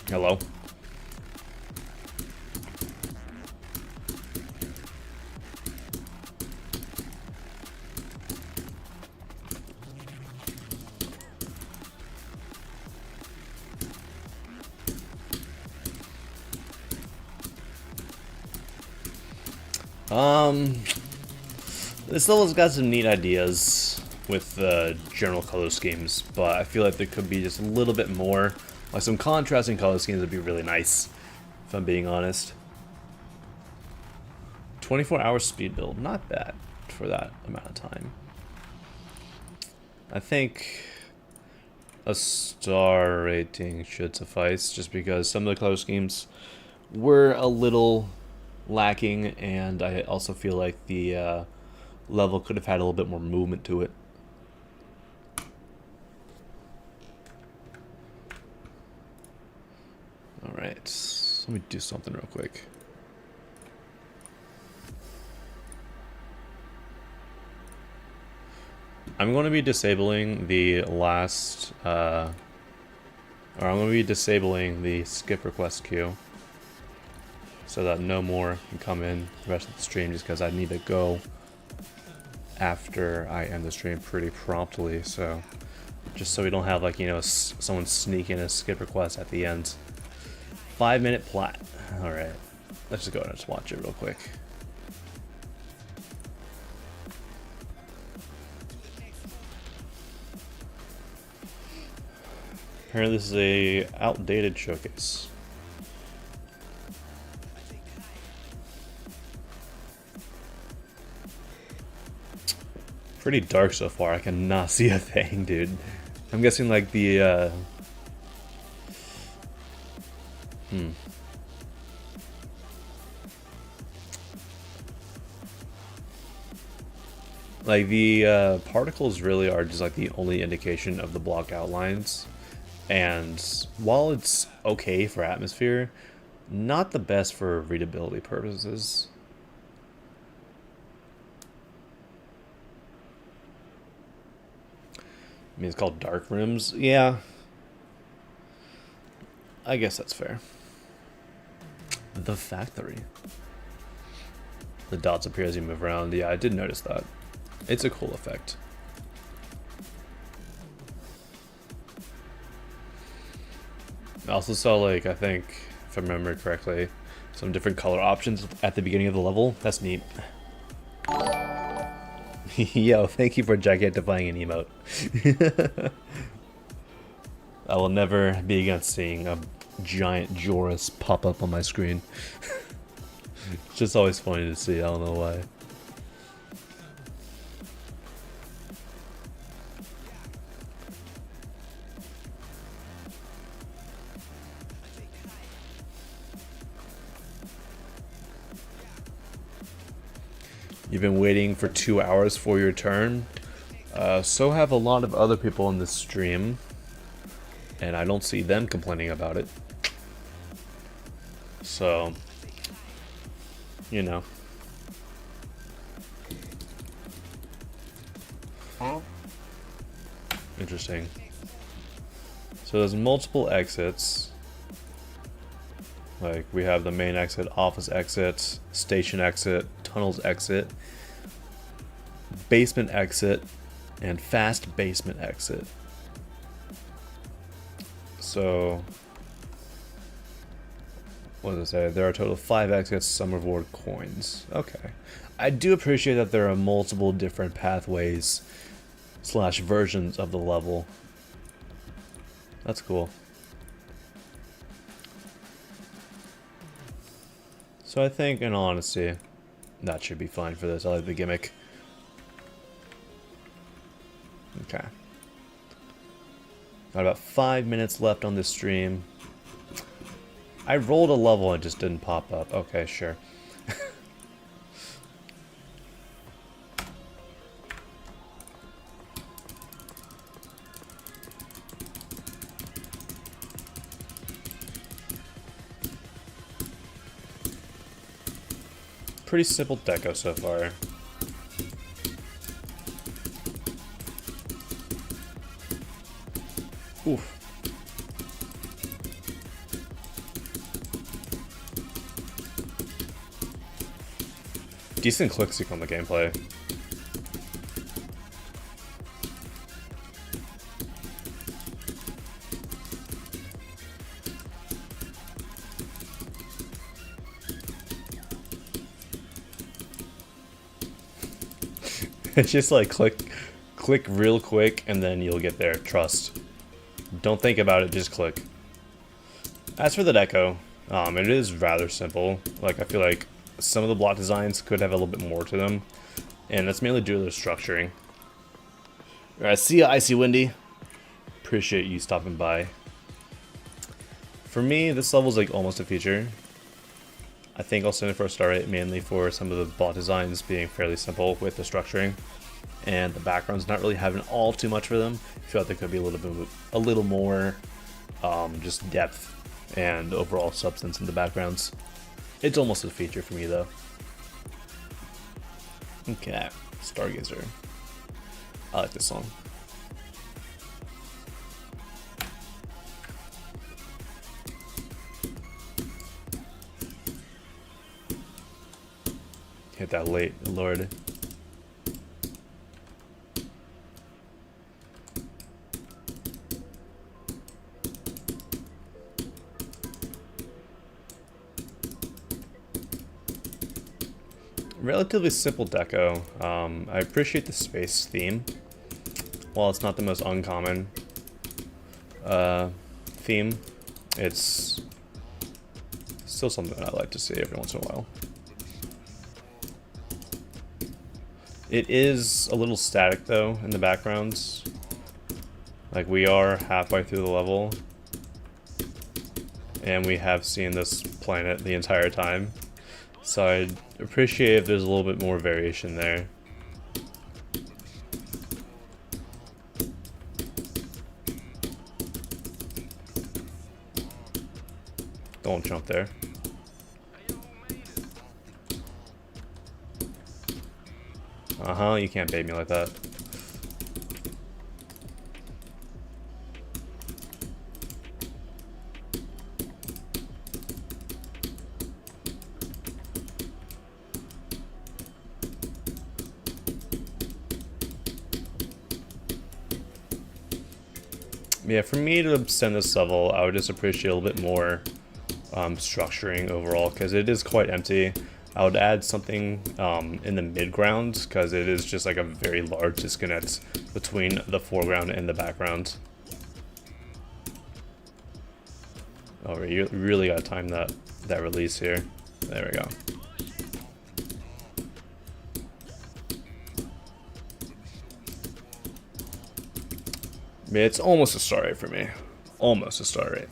Hello. This level's got some neat ideas with the general color schemes, but I feel like there could be just a little bit more. Like some contrasting color schemes would be really nice, if I'm being honest. 24-hour speed build, not bad for that amount of time. I think a star rating should suffice, just because some of the color schemes were a little lacking, and I also feel like the level could have had a little bit more movement to it. Alright, let me do something real quick. I'm going to be disabling the last, or I'm going to be disabling the skip request queue, so that no more can come in the rest of the stream, just because I need to go after I end the stream pretty promptly, so just so we don't have, like, you know, someone sneak in a skip request at the end. 5-minute plat. Alright, let's just go ahead and just watch it real quick. Apparently this is a outdated showcase. Pretty dark so far. I cannot see a thing, dude. I'm guessing like the like the particles really are just like the only indication of the block outlines. And while it's okay for atmosphere, not the best for readability purposes. I mean, it's called dark rooms. Yeah. I guess that's fair. The factory. The dots appear as you move around. Yeah, I did notice that. It's a cool effect. I also saw, like, I think, if I remember correctly, some different color options at the beginning of the level. That's neat. Yo, thank you for gigantifying an emote. I will never be against seeing a giant Joris pop up on my screen. It's just always funny to see, I don't know why. You've been waiting for 2 hours for your turn. So have a lot of other people in this stream. And I don't see them complaining about it. So, you know. Interesting. So there's multiple exits. Like, we have the main exit, office exit, station exit, tunnels exit, basement exit, and fast basement exit. So, what does it say? There are a total of 5 exits, some reward coins. Okay. I do appreciate that there are multiple different pathways / versions of the level. That's cool. So I think, in all honesty, that should be fine for this. I like the gimmick. Okay. Got about 5 minutes left on this stream. I rolled a level and it just didn't pop up. Okay, sure. Pretty simple deco so far. Oof. Decent click-sync on the gameplay. It's just like click real quick, and then you'll get there. Trust. Don't think about it, just click. As for the deco, it is rather simple. Like, I feel like some of the block designs could have a little bit more to them, and that's mainly due to their structuring. Alright, see ya, Icy Windy. Appreciate you stopping by. For me, this level's like almost a feature. I think I'll send it for a star rate, mainly for some of the block designs being fairly simple with the structuring, and the backgrounds not really having all too much for them. I feel like there could be a little more just depth and overall substance in the backgrounds. It's almost a feature for me though. Okay, Stargazer. I like this song. Hit that late, Lord. Relatively simple deco. I appreciate the space theme. While it's not the most uncommon theme, it's still something that I like to see every once in a while. It is a little static though in the backgrounds. Like, we are halfway through the level, and we have seen this planet the entire time. So I'd appreciate if there's a little bit more variation there. Don't jump there. Uh-huh, you can't bait me like that. Yeah, for me to send this level, I would just appreciate a little bit more structuring overall, because it is quite empty. I would add something in the mid-ground, because it is just like a very large disconnect between the foreground and the background. Oh, you really gotta time that release here. There we go. It's almost a star rate for me. Almost a star rate.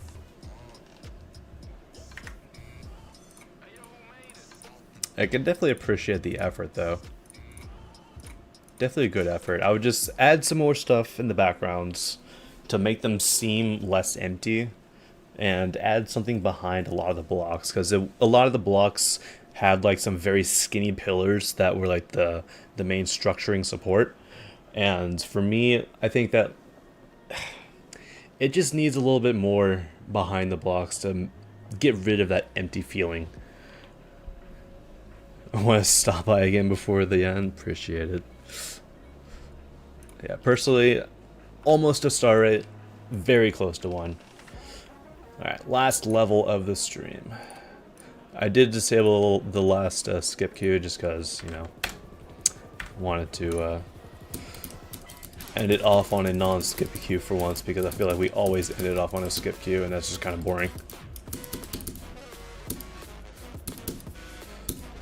I can definitely appreciate the effort though. Definitely a good effort. I would just add some more stuff in the backgrounds to make them seem less empty, and add something behind a lot of the blocks, because a lot of the blocks had like some very skinny pillars that were like the main structuring support. And for me, I think that it just needs a little bit more behind the blocks to get rid of that empty feeling. I want to stop by again before the end. Appreciate it. Yeah, personally, almost a star rate. Very close to 1. Alright, last level of the stream. I did disable the last skip queue just because, you know, wanted to end it off on a non-skip queue for once, because I feel like we always end it off on a skip queue, and that's just kind of boring.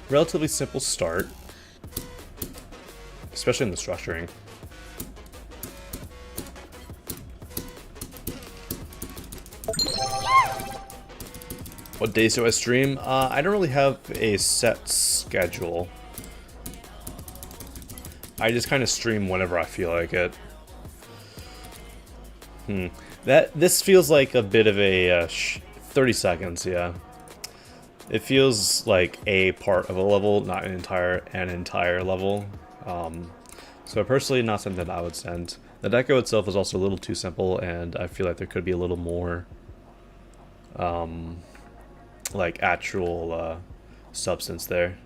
Relatively simple start, especially in the structuring. What days do I stream? I don't really have a set schedule. I just kind of stream whenever I feel like it. This feels like a bit of a 30 seconds, yeah. It feels like a part of a level, not an entire level. So personally, not something that I would send. The deco itself is also a little too simple, and I feel like there could be a little more like actual substance there.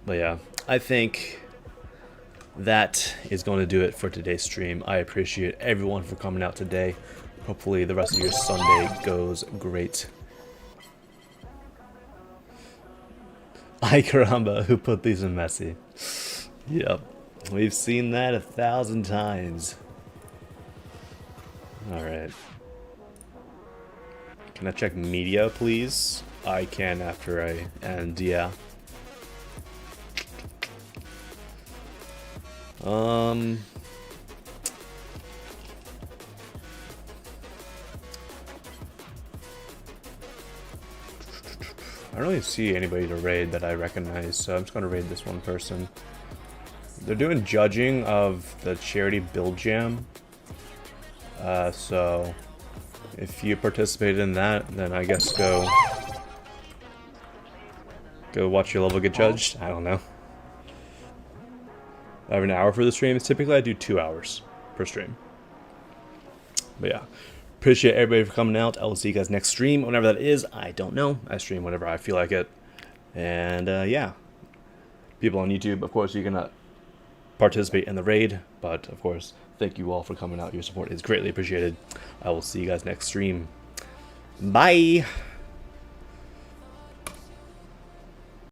But yeah, I think that is going to do it for today's stream. I appreciate everyone for coming out today. Hopefully the rest of your Sunday goes great. Ay caramba, who put these in Messi? Yep, We've seen that 1,000 times. Alright. Can I check media, please? I can after I end, yeah. I don't really see anybody to raid that I recognize, so I'm just gonna raid this one person. They're doing judging of the charity build jam. So if you participated in that, then I guess go watch your level get judged. I don't know. I have an hour for the streams. Typically I do 2 hours per stream. But yeah. Appreciate everybody for coming out. I will see you guys next stream. Whenever that is, I don't know. I stream whenever I feel like it. And yeah. People on YouTube, of course, you cannot participate in the raid. But of course, thank you all for coming out. Your support is greatly appreciated. I will see you guys next stream. Bye!